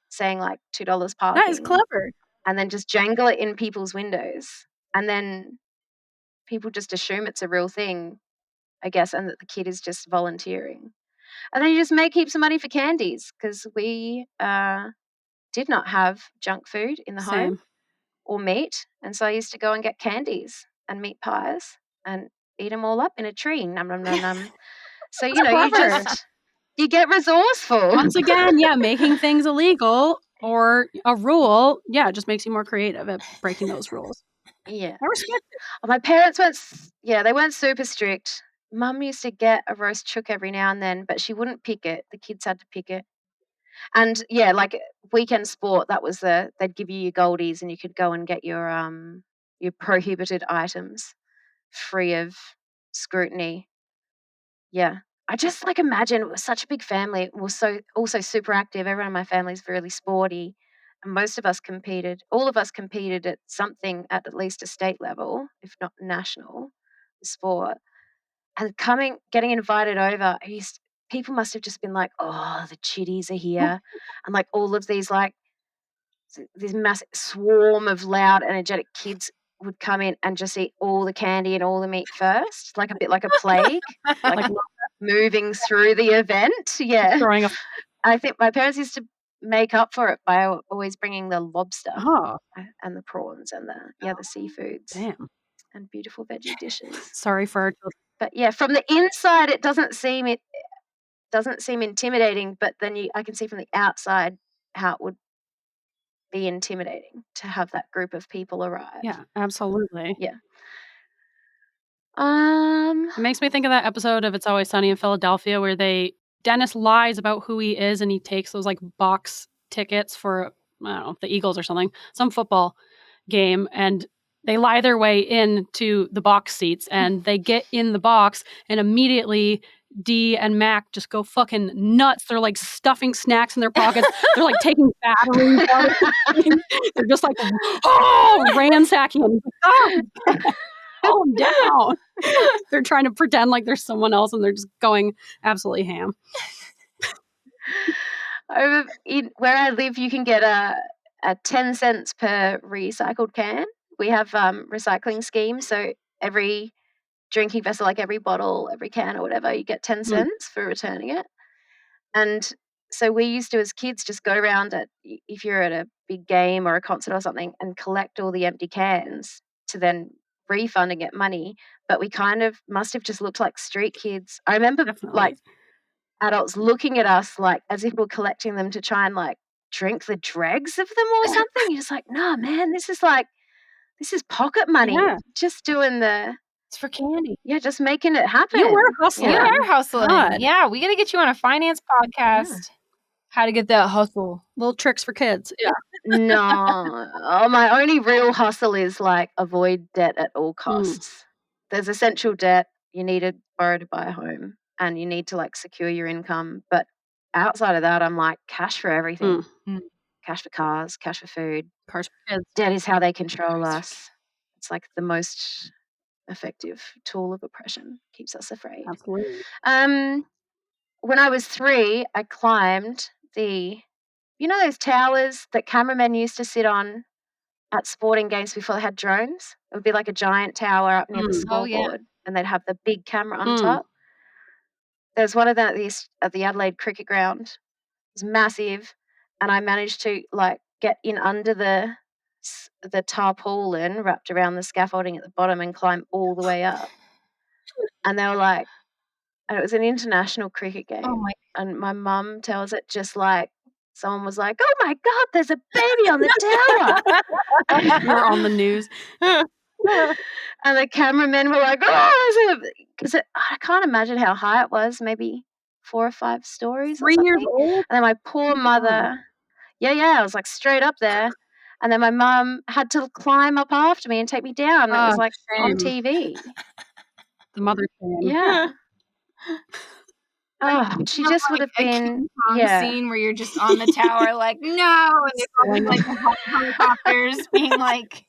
saying like $2 parking. That is clever. And then just jangle it in people's windows. And then people just assume it's a real thing, I guess, and that the kid is just volunteering. And then you just make heaps of money for candies because we did not have junk food in the home or meat. And so I used to go and get candies and meat pies and eat them all up in a tree. Nom, nom, nom, nom. So, you get resourceful. Once again, yeah, making things illegal or a rule, yeah, it just makes you more creative at breaking those rules. Yeah. I respect it. My parents they weren't super strict. Mum used to get a roast chook every now and then, but she wouldn't pick it. The kids had to pick it. And yeah, like weekend sport, that was they'd give you your goldies and you could go and get your prohibited items free of scrutiny. Yeah. I just like imagine it was such a big family. It was also super active. Everyone in my family is really sporty. And most of us competed. All of us competed at something at least a state level, if not national, sport. And getting invited over, people must have just been like, oh, the chitties are here. And like all of these like this massive swarm of loud, energetic kids would come in and just eat all the candy and all the meat first, like a bit like a plague, like moving through the event. Yeah. Throwing a I think my parents used to make up for it by always bringing the lobster and the prawns and the seafoods. Damn. And beautiful veggie dishes. Sorry for our children. But yeah, from the inside it doesn't seem intimidating, but then I can see from the outside how it would be intimidating to have that group of people arrive. Yeah, absolutely. Yeah. It makes me think of that episode of It's Always Sunny in Philadelphia where Dennis lies about who he is and he takes those like box tickets for, I don't know, the Eagles or something, some football game, and they lie their way into the box seats and they get in the box and immediately Dee and Mac just go fucking nuts. They're like stuffing snacks in their pockets. They're like taking batteries out. They're just like, ransacking. And calm down. They're trying to pretend like there's someone else and they're just going absolutely ham. Where I live, you can get a 10 cents per recycled can. We have recycling schemes, so every drinking vessel, like every bottle, every can or whatever, you get 10 cents for returning it. And so we used to, as kids, just go around if you're at a big game or a concert or something and collect all the empty cans to then refund and get money. But we kind of must have just looked like street kids. I remember like adults looking at us like as if we're collecting them to try and like drink the dregs of them or something. You're just like, no, man, this is pocket money. Yeah. Just doing it's for candy. Yeah, just making it happen. You were hustling. You are hustling. God. Yeah, we got to get you on a finance podcast. How to get that hustle. Little tricks for kids. Yeah. No. Oh, my only real hustle is like avoid debt at all costs. There's essential debt. You need to borrow to buy a home and you need to like secure your income. But outside of that, I'm like cash for everything. Cash for cars, cash for food. Cars for kids. Debt is how they control us. It's like the most effective tool of oppression. Keeps us afraid. Absolutely. When I was 3, I climbed those towers that cameramen used to sit on at sporting games before they had drones? It would be like a giant tower up near the scoreboard, and they'd have the big camera on top. There's one of them at the Adelaide cricket ground. It was massive, and I managed to like get in under the tarpaulin wrapped around the scaffolding at the bottom and climb all the way up. And they were like, and it was an international cricket game. Oh my. And my mum tells it just like someone was like, "Oh my God, there's a baby on the tower." You're on the news. And the cameramen were like, "Oh, because I can't imagine how high it was, maybe 4 or 5 stories. 3 years old? And then my poor mother, I was like straight up there. And then my mum had to climb up after me and take me down. It was like on TV. The mother's shame. Yeah. Oh, she just would have been scene where you're just on the tower, like no, and there's like helicopters being like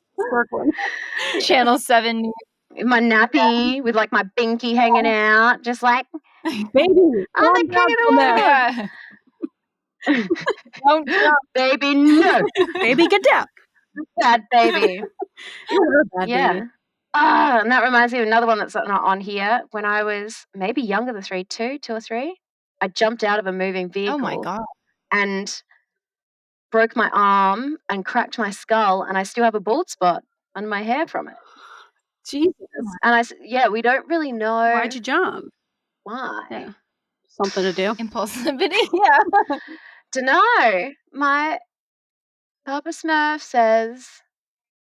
Channel 7. My nappy with like my binky hanging out, just like baby. I'm the king of the world. Don't jump, baby. No, baby, get down. Bad baby. You're a bad baby. And that reminds me of another one that's not on here. When I was maybe younger than 3, 2 or 3, I jumped out of a moving vehicle. Oh my God. And broke my arm and cracked my skull, and I still have a bald spot on my hair from it. Jesus. And we don't really know. Why'd you jump? Why? Yeah. Something to do. Impulsivity. Yeah. Dunno. My Papa Smurf says,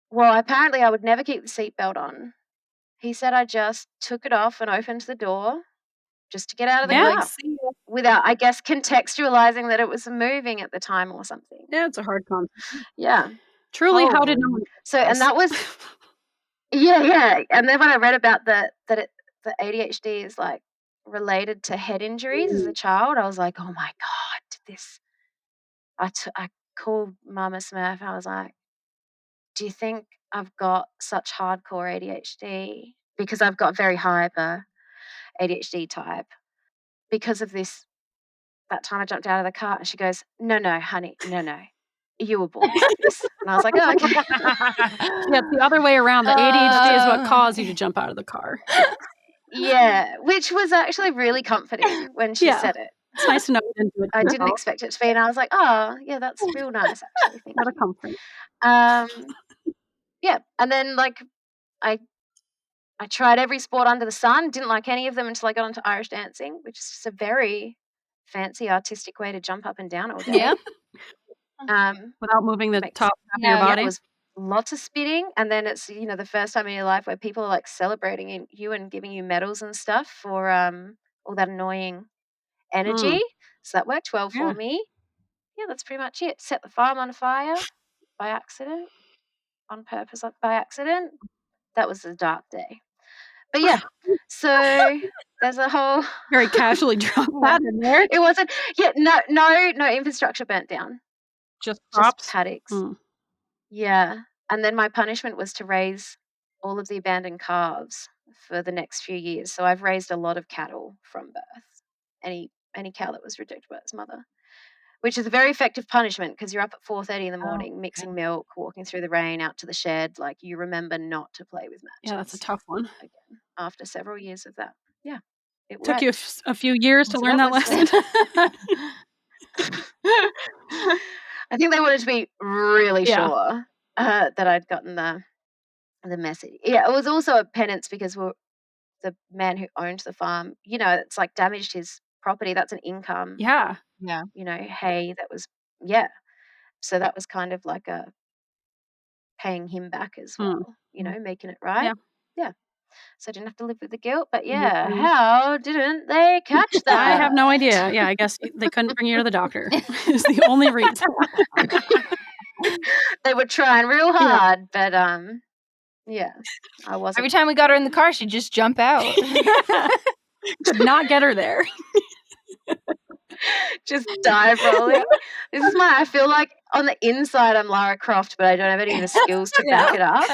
well, apparently I would never keep the seatbelt on. He said I just took it off and opened the door just to get out of the car without, I guess, contextualizing that it was moving at the time or something. Yeah, it's a hard concept. Yeah. Truly, how did no one... So, and that was... yeah. And then when I read about the ADHD is like related to head injuries as a child, I was like, oh my God, did this... I called Mama Smurf and I was like, do you think I've got such hardcore ADHD? Because I've got very hyper ADHD type. Because of this, that time I jumped out of the car and she goes, no, honey, no. You were born like this. And I was like, oh, okay. Yeah, it's the other way around. The ADHD is what caused you to jump out of the car. Yeah, which was actually really comforting when she said it. It's nice to know. I didn't expect it to be, and I was like, oh, yeah, that's real nice, actually. Thank What a you. comfort. Yeah, and then, like, I tried every sport under the sun, didn't like any of them until I got into Irish dancing, which is just a very fancy, artistic way to jump up and down all day. Yeah. Without moving the top half of your body. It was lots of spitting, and then it's, the first time in your life where people are, like, celebrating you and giving you medals and stuff for all that annoying energy. So that worked well for me. Yeah, that's pretty much it. Set the farm on fire by accident, on purpose by accident. That was a dark day. But yeah, so there's a whole... Very casually dropped that in there. It wasn't... Yeah, no infrastructure burnt down. Just crops? Just paddocks. Yeah. And then my punishment was to raise all of the abandoned calves for the next few years. So I've raised a lot of cattle from birth. Any cow that was rejected by its mother. Which is a very effective punishment because you're up at 4:30 in the morning, mixing milk, walking through the rain out to the shed. Like, you remember not to play with matches. Yeah, that's a tough one. Again, after several years of that. Yeah. It took you a few years to learn that lesson. I think they wanted to be really sure that I'd gotten the message. Yeah, it was also a penance because the man who owned the farm, it's like damaged his property. That's an income. Yeah. Hay that was, so that was kind of like a paying him back as well, making it right. Yeah. so I didn't have to live with the guilt. But Mm-hmm. yeah, how didn't they catch that? I have no idea. Yeah, I guess they couldn't bring you to the doctor. Is the only reason. They were trying real hard, but yeah, I wasn't. Every time we got her in the car, she'd just jump out. Could not get her there. Just dive rolling. This is why I feel like on the inside I'm Lara Croft, but I don't have any of the skills to back it up.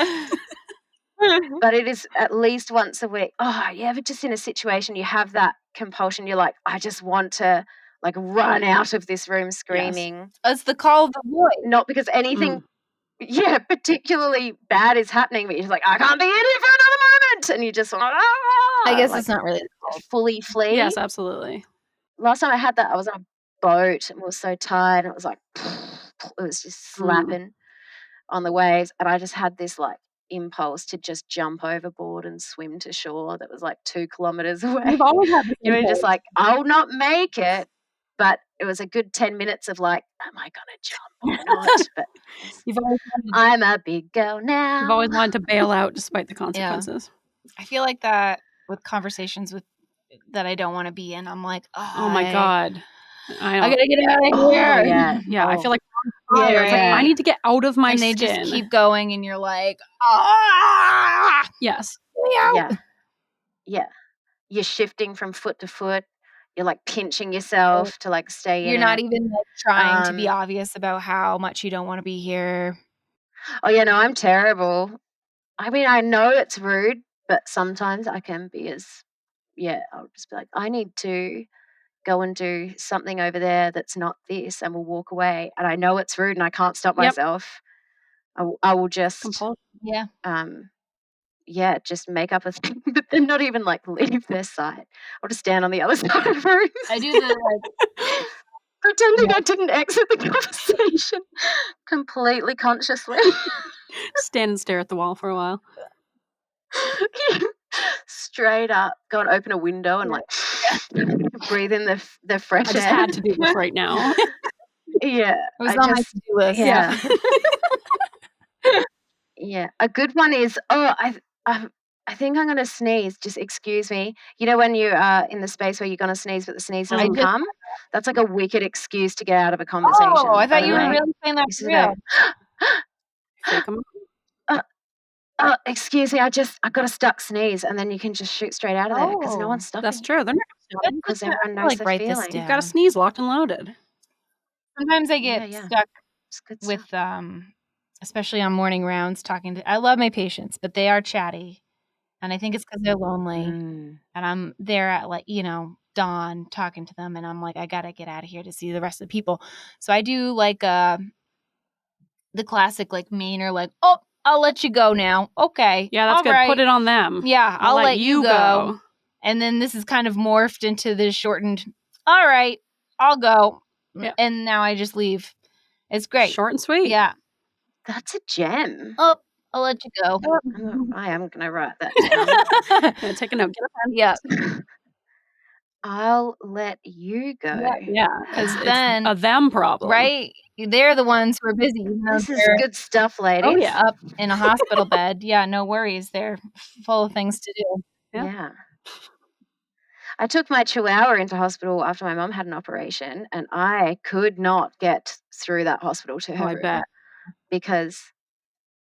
But it is at least once a week. Oh, you ever just in a situation you have that compulsion? You're like, I just want to like run out of this room screaming. It's the call of the void. Not because anything, particularly bad is happening, but you're just like, I can't be in here for another moment, and you just want I guess like, it's not really fully flee. Yes, absolutely. Last time I had that, I was on a boat and was so tired, and it was like it was just slapping on the waves, and I just had this like impulse to just jump overboard and swim to shore that was like 2 kilometers away. You've always had this You know, just impulse. like I'll not make it, but it was a good 10 minutes of like, am I gonna jump or not? But You've always wanted, I'm a big girl now. you've always wanted to bail out despite the consequences. I feel like that with conversations with that I don't want to be in. I'm like, Oh my God. I gotta get out of here. Yeah. Yeah, I feel like Yeah, it's like, right. I need to get out of my And they skin. just keep going, and you're like, ah, Yes. Yeah. You're shifting from foot to foot. You're like pinching yourself to like stay in. You're not even like trying to be Um, obvious about how much you don't want to be here. Oh yeah, no, I'm terrible. I mean, I know it's rude, but sometimes I can be I'll just be like, I need to go and do something over there that's not this, and we'll walk away. And I know it's rude and I can't stop Yep. myself. I will just Compulsion. Yeah. just make up a thing, but then not even like leave their side. I'll just stand on the other side of the room. I do the like, pretending I didn't exit the conversation completely consciously. Stand and stare at the wall for a while. Straight up, go and open a window and like breathe in the fresh I just air. had to do this right now. Yeah, it was I on my just to-do list. yeah. Yeah, a good one is I think I'm gonna sneeze. Just excuse me. You know when you are in the space where you're gonna sneeze, but the sneeze doesn't did come. That's like a wicked excuse to get out of a conversation. Oh, I by thought the you were way. really saying that You for sort of real. Fake 'em. excuse me, I got a stuck sneeze, and then you can just shoot straight out of there because no one's stopping. That's true. They're not Because everyone knows like the write this feeling. down. You've got to sneeze locked and loaded. Sometimes I get Yeah. stuck It's good with stuff. especially on morning rounds talking to I love my patients, but they are chatty. And I think it's because they're lonely. Mm. And I'm there at like, dawn talking to them, and I'm like, I gotta get out of here to see the rest of the people. So I do like the classic like Mainer, like, oh, I'll let you go now. Okay. Yeah, that's all good. right. Put it on them. Yeah, I'll let you go. And then this is kind of morphed into this shortened, all right, I'll go. Yeah. And now I just leave. It's great. Short and sweet. Yeah. That's a gem. Oh, I'll let you go. I am going to write that down. Yeah, take a note. Get a pen. Yeah. I'll let you go. Yeah, because then it's a them problem. right? They're the ones who are busy. even though This is they're good stuff, ladies. Oh, yeah. up in a hospital bed. Yeah, no worries. They're full of things to do. Yeah. I took my chihuahua into hospital after my mum had an operation, and I could not get through that hospital to her I room bet. because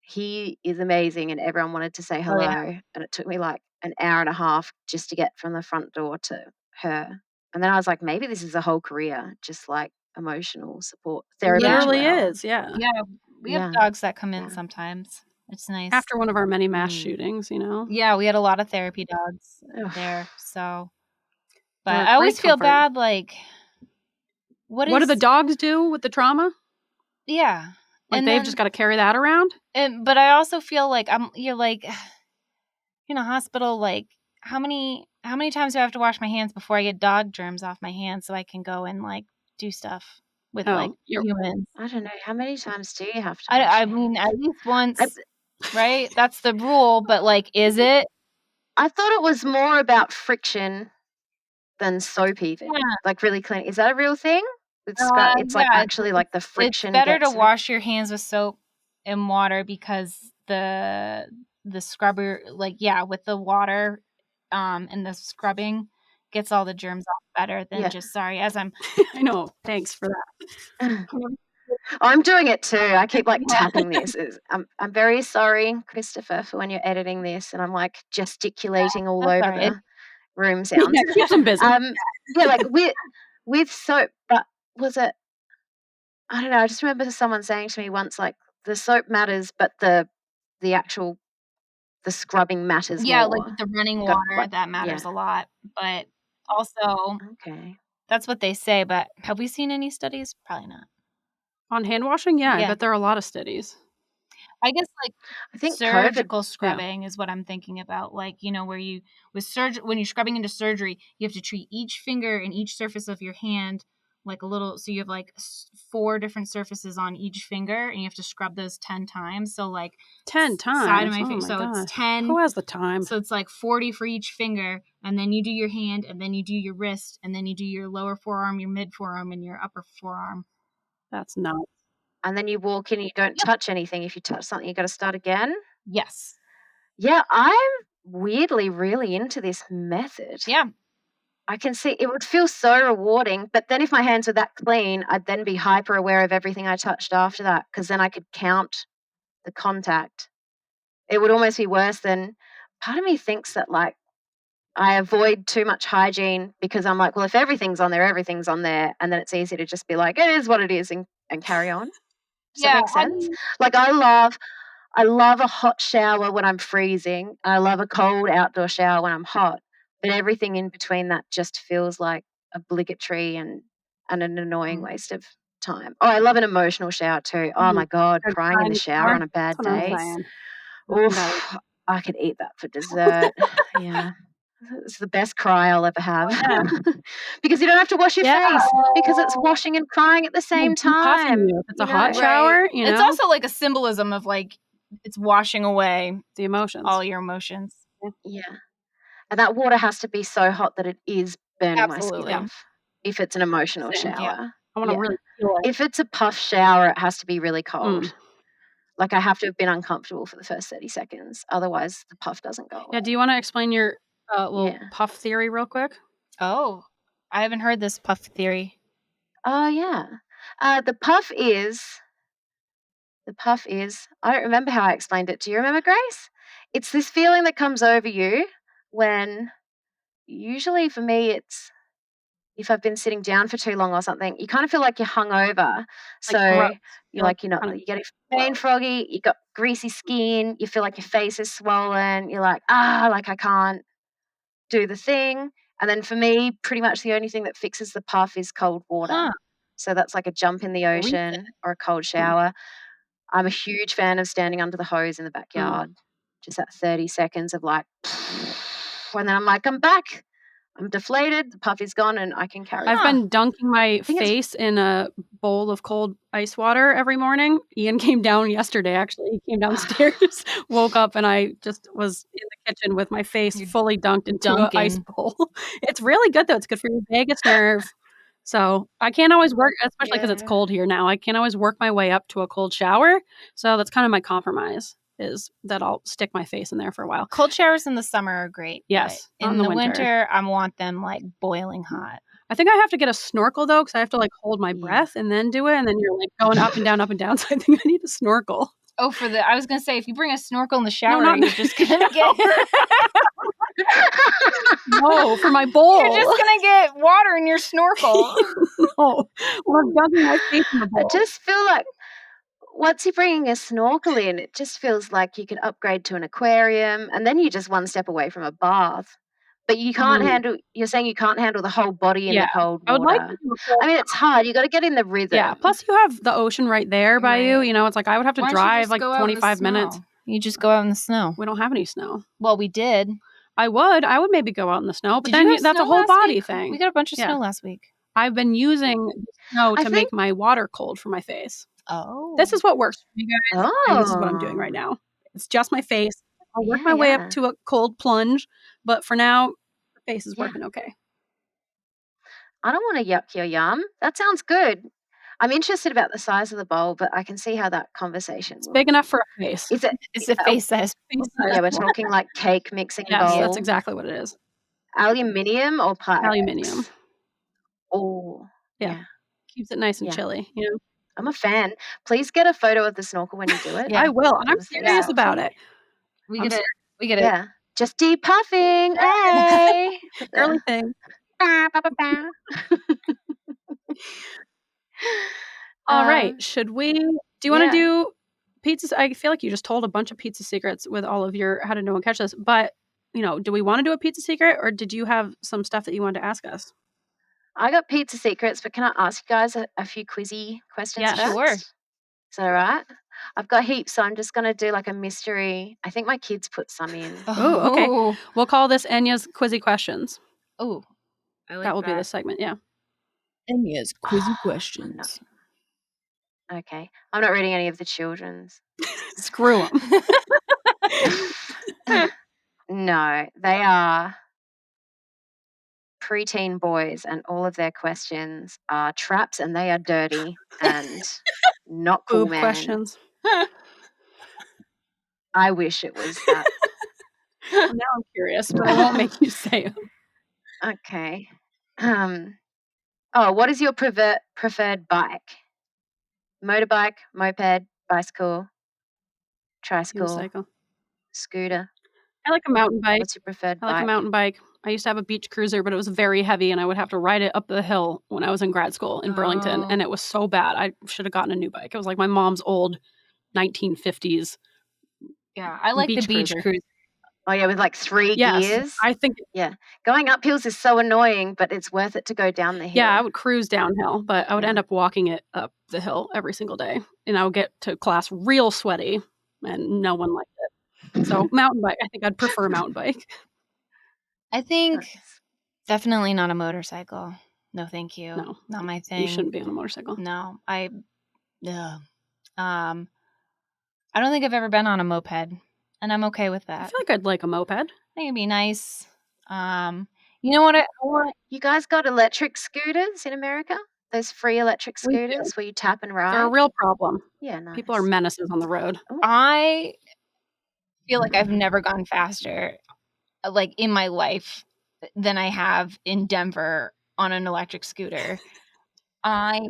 he is amazing and everyone wanted to say hello. And it took me like an hour and a half just to get from the front door to her. And then I was like, maybe this is a whole career, just like emotional support therapy. It literally chihuahua. is. Yeah. Yeah, we have dogs that come in sometimes. It's nice. After one of our many mass shootings, Yeah, we had a lot of therapy dogs Ugh. there. So, but They're I always great feel comfort. bad. Like, what do the dogs do with the trauma? Yeah, Like and they've then- just got to carry that around? But I also feel like you're like in a hospital. Like, how many times do I have to wash my hands before I get dog germs off my hands so I can go and like do stuff with like humans? I don't know. How many times do you have to? I mean, at least once, right? That's the rule. But like, is it? I thought it was more about friction than soapy thing. Like really clean. Is that a real thing? It's like actually like the friction. It's better to gets wash your hands with soap and water because the the scrubber, like, with the water and the scrubbing gets all the germs off better than just, sorry, as I'm... I know. Thanks for that. I'm doing it too. I keep like tapping this. I'm very sorry, Christopher, for when you're editing this and I'm like gesticulating all over the room sounds. Yeah, keeps them busy. Like with soap, but was it, I don't know, I just remember someone saying to me once, like, the soap matters, but the scrubbing matters more. Like the running water, that matters a lot. But also, that's what they say, but have we seen any studies? Probably not. On hand washing? Yeah, I bet there are a lot of studies. I guess like I think surgical scrubbing is what I'm thinking about. Like, where you when you're scrubbing into surgery, you have to treat each finger and each surface of your hand like a little. So you have like 4 different surfaces on each finger, and you have to scrub those 10 times. So like 10 times. Side of my face. So it's 10. Who has the time? So it's like 40 for each finger, and then you do your hand, and then you do your wrist, and then you do your lower forearm, your mid forearm, and your upper forearm. That's nuts. And then you walk in and you don't touch anything. If you touch something, you got to start again? Yes. Yeah, I'm weirdly really into this method. Yeah. I can see it would feel so rewarding, but then if my hands were that clean, I'd then be hyper aware of everything I touched after that, because then I could count the contact. It would almost be worse than, part of me thinks that like I avoid too much hygiene because I'm like, well, if everything's on there, everything's on there. And then it's easy to just be like, it is what it is and carry on. Does that make sense? Like I love a hot shower when I'm freezing. I love a cold outdoor shower when I'm hot. But everything in between that just feels like obligatory and an annoying waste of time. Oh, I love an emotional shower too. Oh my God, crying in the shower on a bad day. Oof, I could eat that for dessert. Yeah. It's the best cry I'll ever have. Because you don't have to wash your face because it's washing and crying at the same time. It's a hot shower. It's also like a symbolism of like it's washing away the emotions, all your emotions. Yeah. And that water has to be so hot that it is burning my skin off. If it's an emotional shower. Yeah. I want to really feel it. If it's a puff shower, it has to be really cold. Like I have to have been uncomfortable for the first 30 seconds. Otherwise, the puff doesn't go away. Yeah. Do you want to explain your little puff theory real quick? Oh, I haven't heard this puff theory. Oh, yeah. The puff is, I don't remember how I explained it. Do you remember, Grace? It's this feeling that comes over you when, usually for me, it's if I've been sitting down for too long or something, you kind of feel like you're hungover. So you're getting faint and froggy, you got greasy skin, you feel like your face is swollen, you're like, like I can't do the thing. And then for me, pretty much the only thing that fixes the puff is cold water. So that's like a jump in the ocean or a cold shower. I'm a huge fan of standing under the hose in the backyard. Just that 30 seconds of like, and then I'm like, I'm back. I'm deflated. The puff is gone and I can carry on. I've been dunking my face in a bowl of cold ice water every morning. Ian came down yesterday, actually. He came downstairs, woke up, and I just was in the kitchen with my face fully dunked into an ice bowl. It's really good, though. It's good for your vagus nerve. So I can't always work, especially because it's cold here now. I can't always work my way up to a cold shower. So that's kind of my compromise, is that I'll stick my face in there for a while. Cold showers in the summer are great. Yes. In the winter, I want them like boiling hot. I think I have to get a snorkel though, because I have to like hold my breath and then do it. And then you're like going up and down, up and down. So I think I need a snorkel. Oh, I was going to say, if you bring a snorkel in the shower, you're just going to get... No, for my bowl. You're just going to get water in your snorkel. No. Well, I'm dunking my face in the bowl. I just feel like once you're bringing a snorkel in, it just feels like you could upgrade to an aquarium and then you're just one step away from a bath. But you can't handle, you're saying you can't handle the whole body in the cold water. I would like to do I mean, it's hard. You got to get in the rhythm. Yeah. Plus, you have the ocean right there by you. You know, it's like I would have to drive like 25 minutes. You just go out in the snow. We don't have any snow. Well, we did. I would maybe go out in the snow, but then that's a whole body thing. We got a bunch of snow last week. I've been using snow to make my water cold for my face. Oh. This is what works for me, guys. And this is what I'm doing right now. It's just my face. I'll work my way up to a cold plunge, but for now, the face is working okay. I don't want to yuck your yum. That sounds good. I'm interested about the size of the bowl, but I can see how that conversation It's will. big enough for a face. Is it? It's a face size. Yeah, we're talking like cake mixing Yes, bowl. that's exactly what it is. Aluminium or Pyrex? Aluminium. Oh, Yeah. yeah. Keeps it nice and Yeah. chilly, I'm a fan. Please get a photo of the snorkel when you do it. Yeah. I will. And I'm The face serious about selfie. it. We I'm get it. We get it. Yeah. Just depuffing. Hey. Put the- Early thing. Ba, ba, ba, ba. All right. Should we? Do you want to yeah. do pizzas? I feel like you just told a bunch of pizza secrets with all of your how to know and catch this. But do we want to do a pizza secret, or did you have some stuff that you wanted to ask us? I got pizza secrets, but can I ask you guys a few quizzy questions Yeah, first? sure. Is that all right? I've got heaps, so I'm just going to do like a mystery. I think my kids put some in. Oh, okay. We'll call this Enya's Quizzy Questions. Oh, I like That will be this segment, yeah. Enya's quizzy No. questions. Okay. I'm not reading any of the children's. Screw them. No, they are preteen boys, and all of their questions are traps, and they are dirty and not cool, Boob man. questions. I wish it was that. Well, now I'm curious, but I won't make you say them. Okay. What is your preferred bike? Motorbike, moped, bicycle, tricycle, Unicycle. scooter. I like a mountain bike. What's your preferred I like a bike? mountain bike. I used to have a beach cruiser, but it was very heavy, and I would have to ride it up the hill when I was in grad school in Burlington, and it was so bad. I should have gotten a new bike. It was like my mom's old 1950s. Yeah, I like the beach cruiser. Oh, yeah, with like 3 gears. I think. Yeah. Going up hills is so annoying, but it's worth it to go down the hill. Yeah, I would cruise downhill, but I would end up walking it up the hill every single day, and I would get to class real sweaty, and no one liked it. So mountain bike, I think I'd prefer mountain bike. I think definitely not a motorcycle. No, thank you. No, not my thing. You shouldn't be on a motorcycle. No, I don't think I've ever been on a moped, and I'm okay with that. I feel like I'd like a moped. I think it'd be nice. You know what? You guys got electric scooters in America? Those free electric scooters where you tap and ride? They're a real problem. Yeah, nice. People are menaces on the road. I feel like I've never gone faster, like in my life, than I have in Denver on an electric scooter. I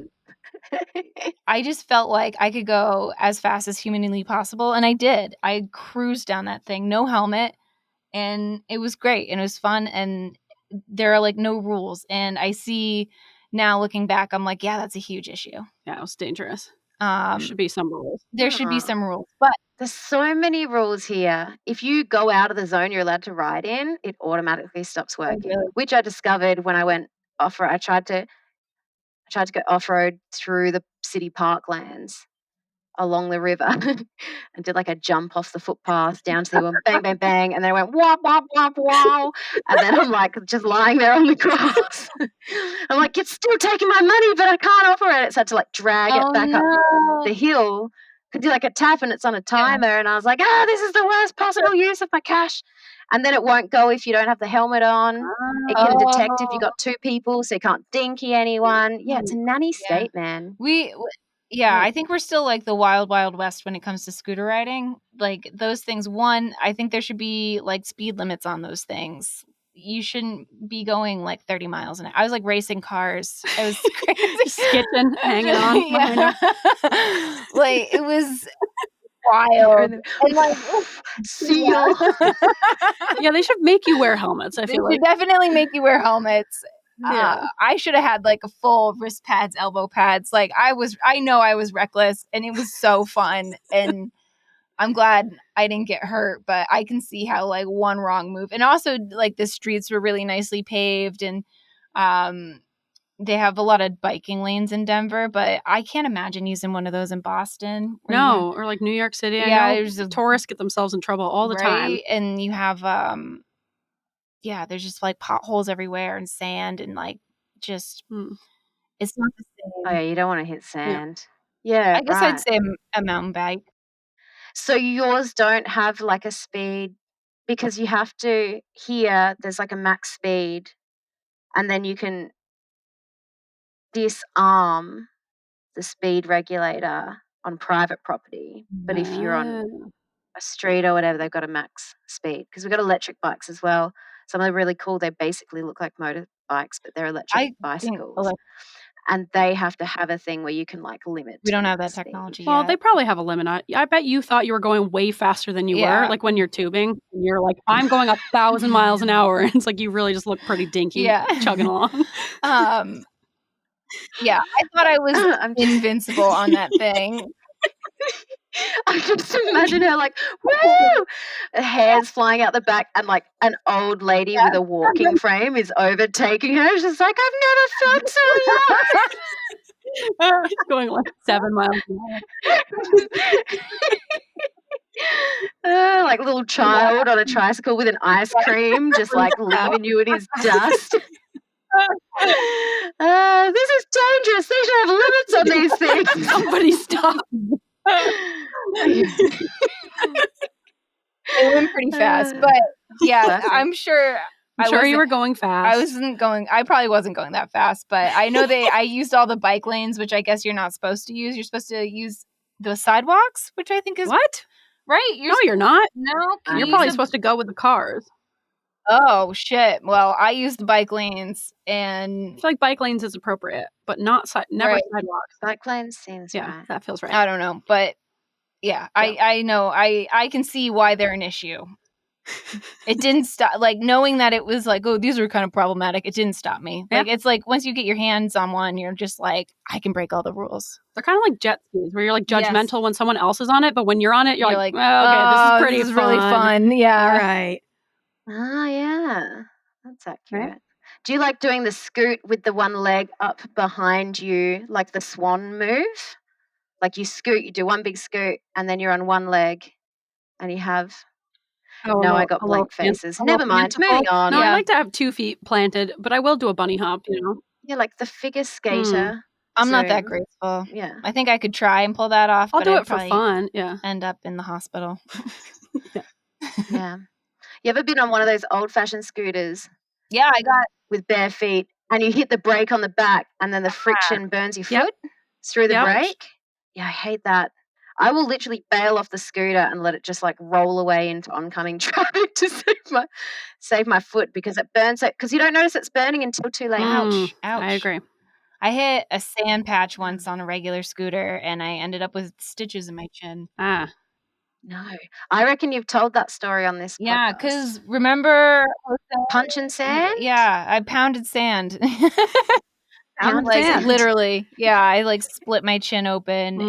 just felt like I could go as fast as humanly possible, and I did. I cruised down that thing, no helmet, and it was great, and it was fun, and there are like no rules. And I see now, looking back, I'm like, yeah, that's a huge issue. Yeah, it was dangerous. There should be some rules. There should be some rules, but there's so many rules here. If you go out of the zone you're allowed to ride in, it automatically stops working, which I discovered when I went off-road. I tried to go off-road through the city parklands along the river and did like a jump off the footpath down to the hill, bang, bang, bang, and then I went wop, wop, wop, wow, and then I'm like just lying there on the grass. I'm like, it's still taking my money, but I can't offer it. So I had to like drag it back up the hill. Could do like a tap and it's on a timer, and I was like, this is the worst possible use of my cash. And then it won't go if you don't have the helmet on. It can detect if you got 2 people, so you can't dinky anyone. Yeah, it's a nanny state, man. I think we're still like the wild, wild west when it comes to scooter riding. Like those things, I think there should be like speed limits on those things. You shouldn't be going like 30 miles an hour. I was like racing cars. I was crazy. Skitching, hanging on behind her. Like it was wild. And like seal. Yeah, they should make you wear helmets. They should definitely make you wear helmets. Yeah. I should have had like a full wrist pads, elbow pads. Like I know I was reckless, and it was so fun. And I'm glad I didn't get hurt, but I can see how like one wrong move. And also like the streets were really nicely paved, and they have a lot of biking lanes in Denver, but I can't imagine using one of those in Boston. No, or like New York City. I know tourists get themselves in trouble all the time. And you have there's just like potholes everywhere and sand and like just it's not the same. Oh yeah, you don't want to hit sand. Yeah, I guess I'd say a mountain bike. So yours don't have like a speed, because you have to, here there's like a max speed, and then you can disarm the speed regulator on private property. But if you're on a street or whatever, they've got a max speed. Because we've got electric bikes as well. Some of them are really cool. They basically look like motorbikes, but they're electric bicycles. And they have to have a thing where you can like limit. We don't have that speed. technology Well, yet. they probably have a limit on. I bet you thought you were going way faster than you were. Like when you're tubing, you're like, I'm going 1,000 miles an hour. And it's like you really just look pretty dinky chugging along. Yeah, I thought I was invincible on that thing. I just imagine her like, woo! Her hair's flying out the back, and like an old lady with a walking frame is overtaking her. She's like, I've never felt so young. Going like 7 miles an hour. Like a little child on a tricycle with an ice cream, just like leaving you in his dust. This is dangerous. They should have limits on these things. Somebody stop. It went pretty fast, but yeah, I'm sure. You were going fast. I probably wasn't going that fast, but I know I used all the bike lanes, which I guess you're not supposed to use. You're supposed to use the sidewalks, which I think is what? Right? You're not. No, you're probably supposed to go with the cars. Oh shit! Well, I use the bike lanes, and I feel like bike lanes is appropriate, but not never sidewalks. Bike lanes seems right. That feels right. I don't know, but yeah. I know. I can see why they're an issue. It didn't stop. Like knowing that it was like, oh, these are kind of problematic. It didn't stop me. Like it's like once you get your hands on one, you're just like, I can break all the rules. They're kind of like jet skis, where you're like judgmental when someone else is on it, but when you're on it, you're like, oh, okay, this is really fun. Yeah. All right. Oh, yeah. That's accurate. Right. Do you like doing the scoot with the one leg up behind you, like the swan move? Like you scoot, you do one big scoot, and then you're on one leg, and you have... I got blank faces. Never mind. Moving on. No, I like to have 2 feet planted, but I will do a bunny hop, you know? Yeah, like the figure skater. I'm not that graceful. Yeah. I think I could try and pull that off. I'll do it for fun. Yeah. End up in the hospital. Yeah. You ever been on one of those old-fashioned scooters? Yeah, I got. With bare feet, and you hit the brake on the back, and then the friction burns your foot through the brake? Yeah, I hate that. I will literally bail off the scooter and let it just like roll away into oncoming traffic to save my foot because it burns it. Because you don't notice it's burning until too late. Ouch. I agree. I hit a sand patch once on a regular scooter, and I ended up with stitches in my chin. No. I reckon you've told that story on this podcast. Yeah, because remember... Punch and sand? Yeah, I pounded sand. Pounded sand? Literally. Yeah, I like split my chin open,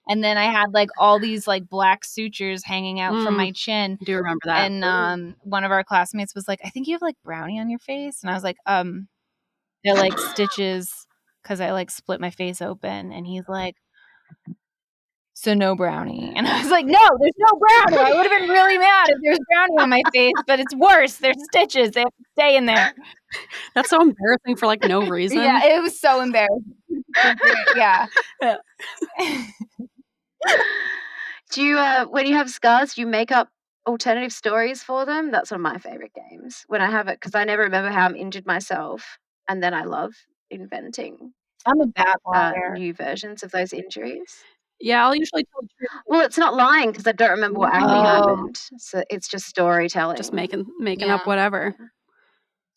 and then I had like all these like black sutures hanging out from my chin. I do remember that. And one of our classmates was like, I think you have like brownie on your face. And I was like, they're like stitches because I like split my face open. And he's like, so no brownie. And I was like, no, there's no brownie. I would have been really mad if there's brownie on my face, but it's worse. There's stitches. They have to stay in there. That's so embarrassing for like no reason. Yeah, it was so embarrassing. Yeah. Do you, when you have scars, do you make up alternative stories for them? That's one of my favorite games when I have it because I never remember how I'm injured myself, and then I love inventing. I'm a bad liar. New versions of those injuries. Yeah, I'll usually tell the truth. Well, it's not lying because I don't remember what actually happened. So it's just storytelling. Just making up whatever.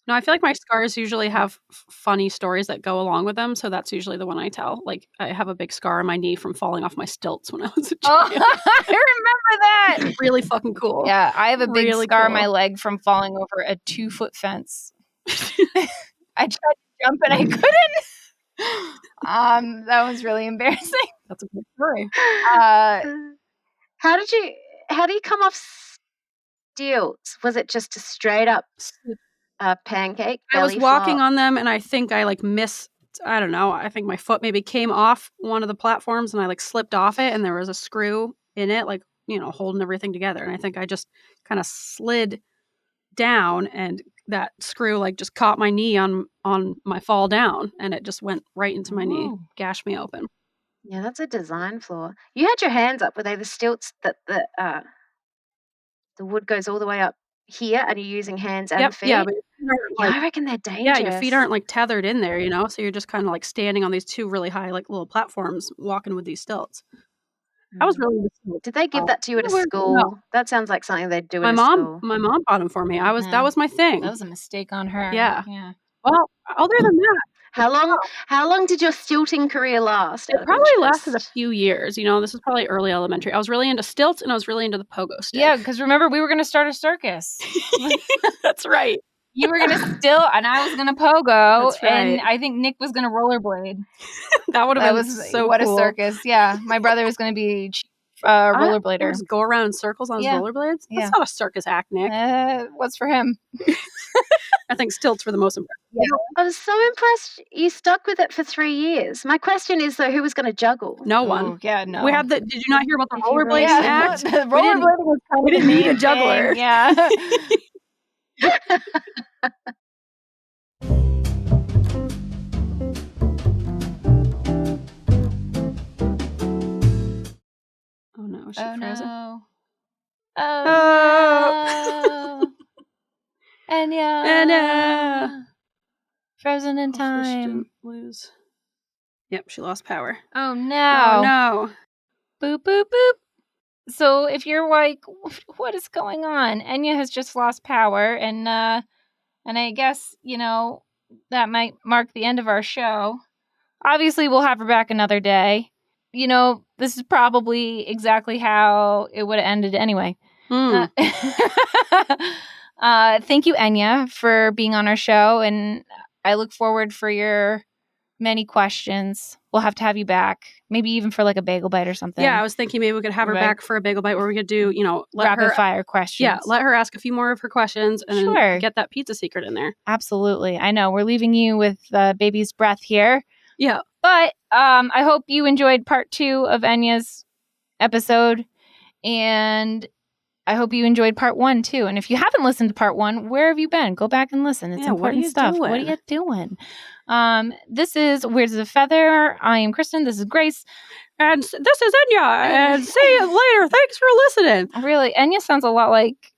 No, I feel like my scars usually have funny stories that go along with them, so that's usually the one I tell. Like, I have a big scar on my knee from falling off my stilts when I was a child. I remember that. Really fucking cool. Yeah, I have a big scar on my leg from falling over a 2-foot fence. I tried to jump and I couldn't. That was really embarrassing. That's a good story. How do you come off stilts? Was it just a straight up pancake? I was walking on them and I think I like missed, I don't know, I think my foot maybe came off one of the platforms and I like slipped off it and there was a screw in it, like, you know, holding everything together. And I think I just kind of slid down and that screw like just caught my knee on my fall down and it just went right into my knee, gashed me open. Yeah, that's a design flaw. You had your hands up. Were they the stilts that the wood goes all the way up here and you're using hands and feet? Yeah, but Yeah, I reckon they're dangerous. Yeah, your feet aren't like tethered in there, so you're just kind of like standing on these two really high like little platforms walking with these stilts. I was really into stilts. Did they give that to you at a No. school? That sounds like something they'd do My at a school. mom bought them for me. That was my thing. That was a mistake on her. Yeah. Well, other than that, How long did your stilting career last? it probably lasted a few years. This is probably early elementary. I was really into stilts and I was really into the pogo stick. Yeah, because remember, we were going to start a circus. That's right. You were going to stilt and I was going to pogo. That's right. And I think Nick was going to rollerblade. That would have been so what cool. A circus. Yeah. My brother was going to be rollerblader. Just go around in circles on his rollerblades? Yeah. That's not a circus act, Nick. What's for him? I think stilts were the most impressive. Yeah. I was so impressed you stuck with it for 3 years. My question is, though, who was going to juggle? No one. Oh, yeah, no. We had did you not hear about the rollerblading act? The rollerblading was kind of we didn't need a juggler. Thing, yeah. Oh no, is she frozen? No. Oh no. Enya. Frozen in time. She didn't lose. Yep, she lost power. Oh no. Oh no. Boop, boop, boop. So if you're like, what is going on? Enya has just lost power, and I guess, that might mark the end of our show. Obviously, we'll have her back another day. This is probably exactly how it would have ended anyway. Mm. Thank you, Enya, for being on our show, and I look forward for your many questions. We'll have to have you back, maybe even for like a bagel bite or something. Yeah, I was thinking maybe we could have her back for a bagel bite where we could do, rapid fire questions. Yeah, let her ask a few more of her questions and then get that pizza secret in there. Absolutely. I know. We're leaving you with baby's breath here. Yeah. But I hope you enjoyed part 2 of Enya's episode. And I hope you enjoyed part 1 too. And if you haven't listened to part 1, where have you been? Go back and listen. It's important stuff. What are you doing? This is Weird as a Feather. I am Kristin. This is Grace. And this is Enya. And see you later. Thanks for listening. Really, Enya sounds a lot like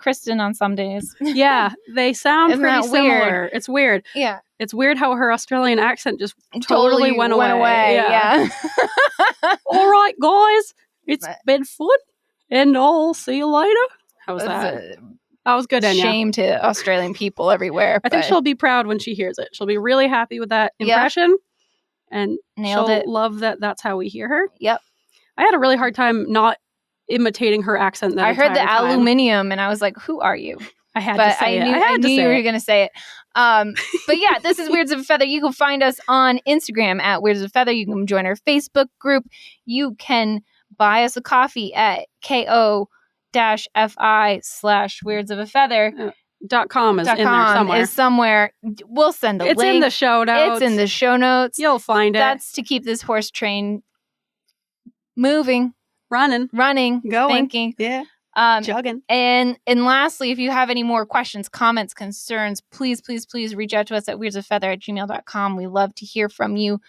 Kristin on some days. Yeah, they sound pretty similar. Weird? It's weird. Yeah. It's weird how her Australian accent just totally went away. Yeah. All right, guys. It's been fun. And I'll see you later. How was that? That was good, Enya. Shame to Australian people everywhere. I think she'll be proud when she hears it. She'll be really happy with that impression. And she'll love that that's how we hear her. Yep. I had a really hard time not imitating her accent that I heard the time. aluminium and I was like, who are you? I had to say it. I knew you were going to say it. But yeah, this is Weirds of a Feather. You can find us on Instagram at Weirds of a Feather. You can join our Facebook group. You can buy us a coffee at ko-fi/Weirds of a Feather. .com is in there somewhere. Is somewhere. We'll send a link. It's in the show notes. It's in the show notes. You'll find it. That's to keep this horse train moving. Running. Going. Thinking. Yeah. Jogging. And lastly, if you have any more questions, comments, concerns, please reach out to us at weirdsofeather@gmail.com. We love to hear from you,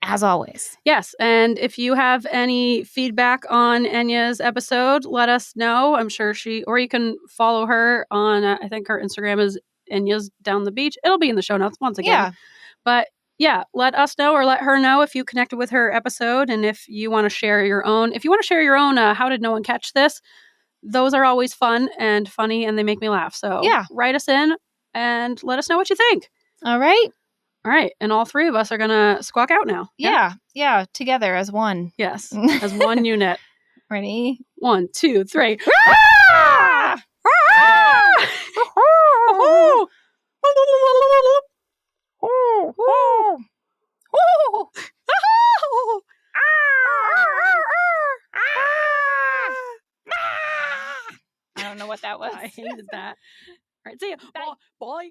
as always. Yes, and if you have any feedback on Enya's episode, let us know. I'm sure or you can follow her on, I think her Instagram is Enya's Down the Beach. It'll be in the show notes once again. Yeah. But yeah, let us know or let her know if you connected with her episode and if you want to share your own. If you want to share your own, how did no one catch this? Those are always fun and funny and they make me laugh. So yeah, write us in and let us know what you think. All right. And all three of us are going to squawk out now. Yeah, together as one. Yes, as one unit. Ready? 1, 2, 3. I don't know what that was. I hated that. All right, see ya. Bye.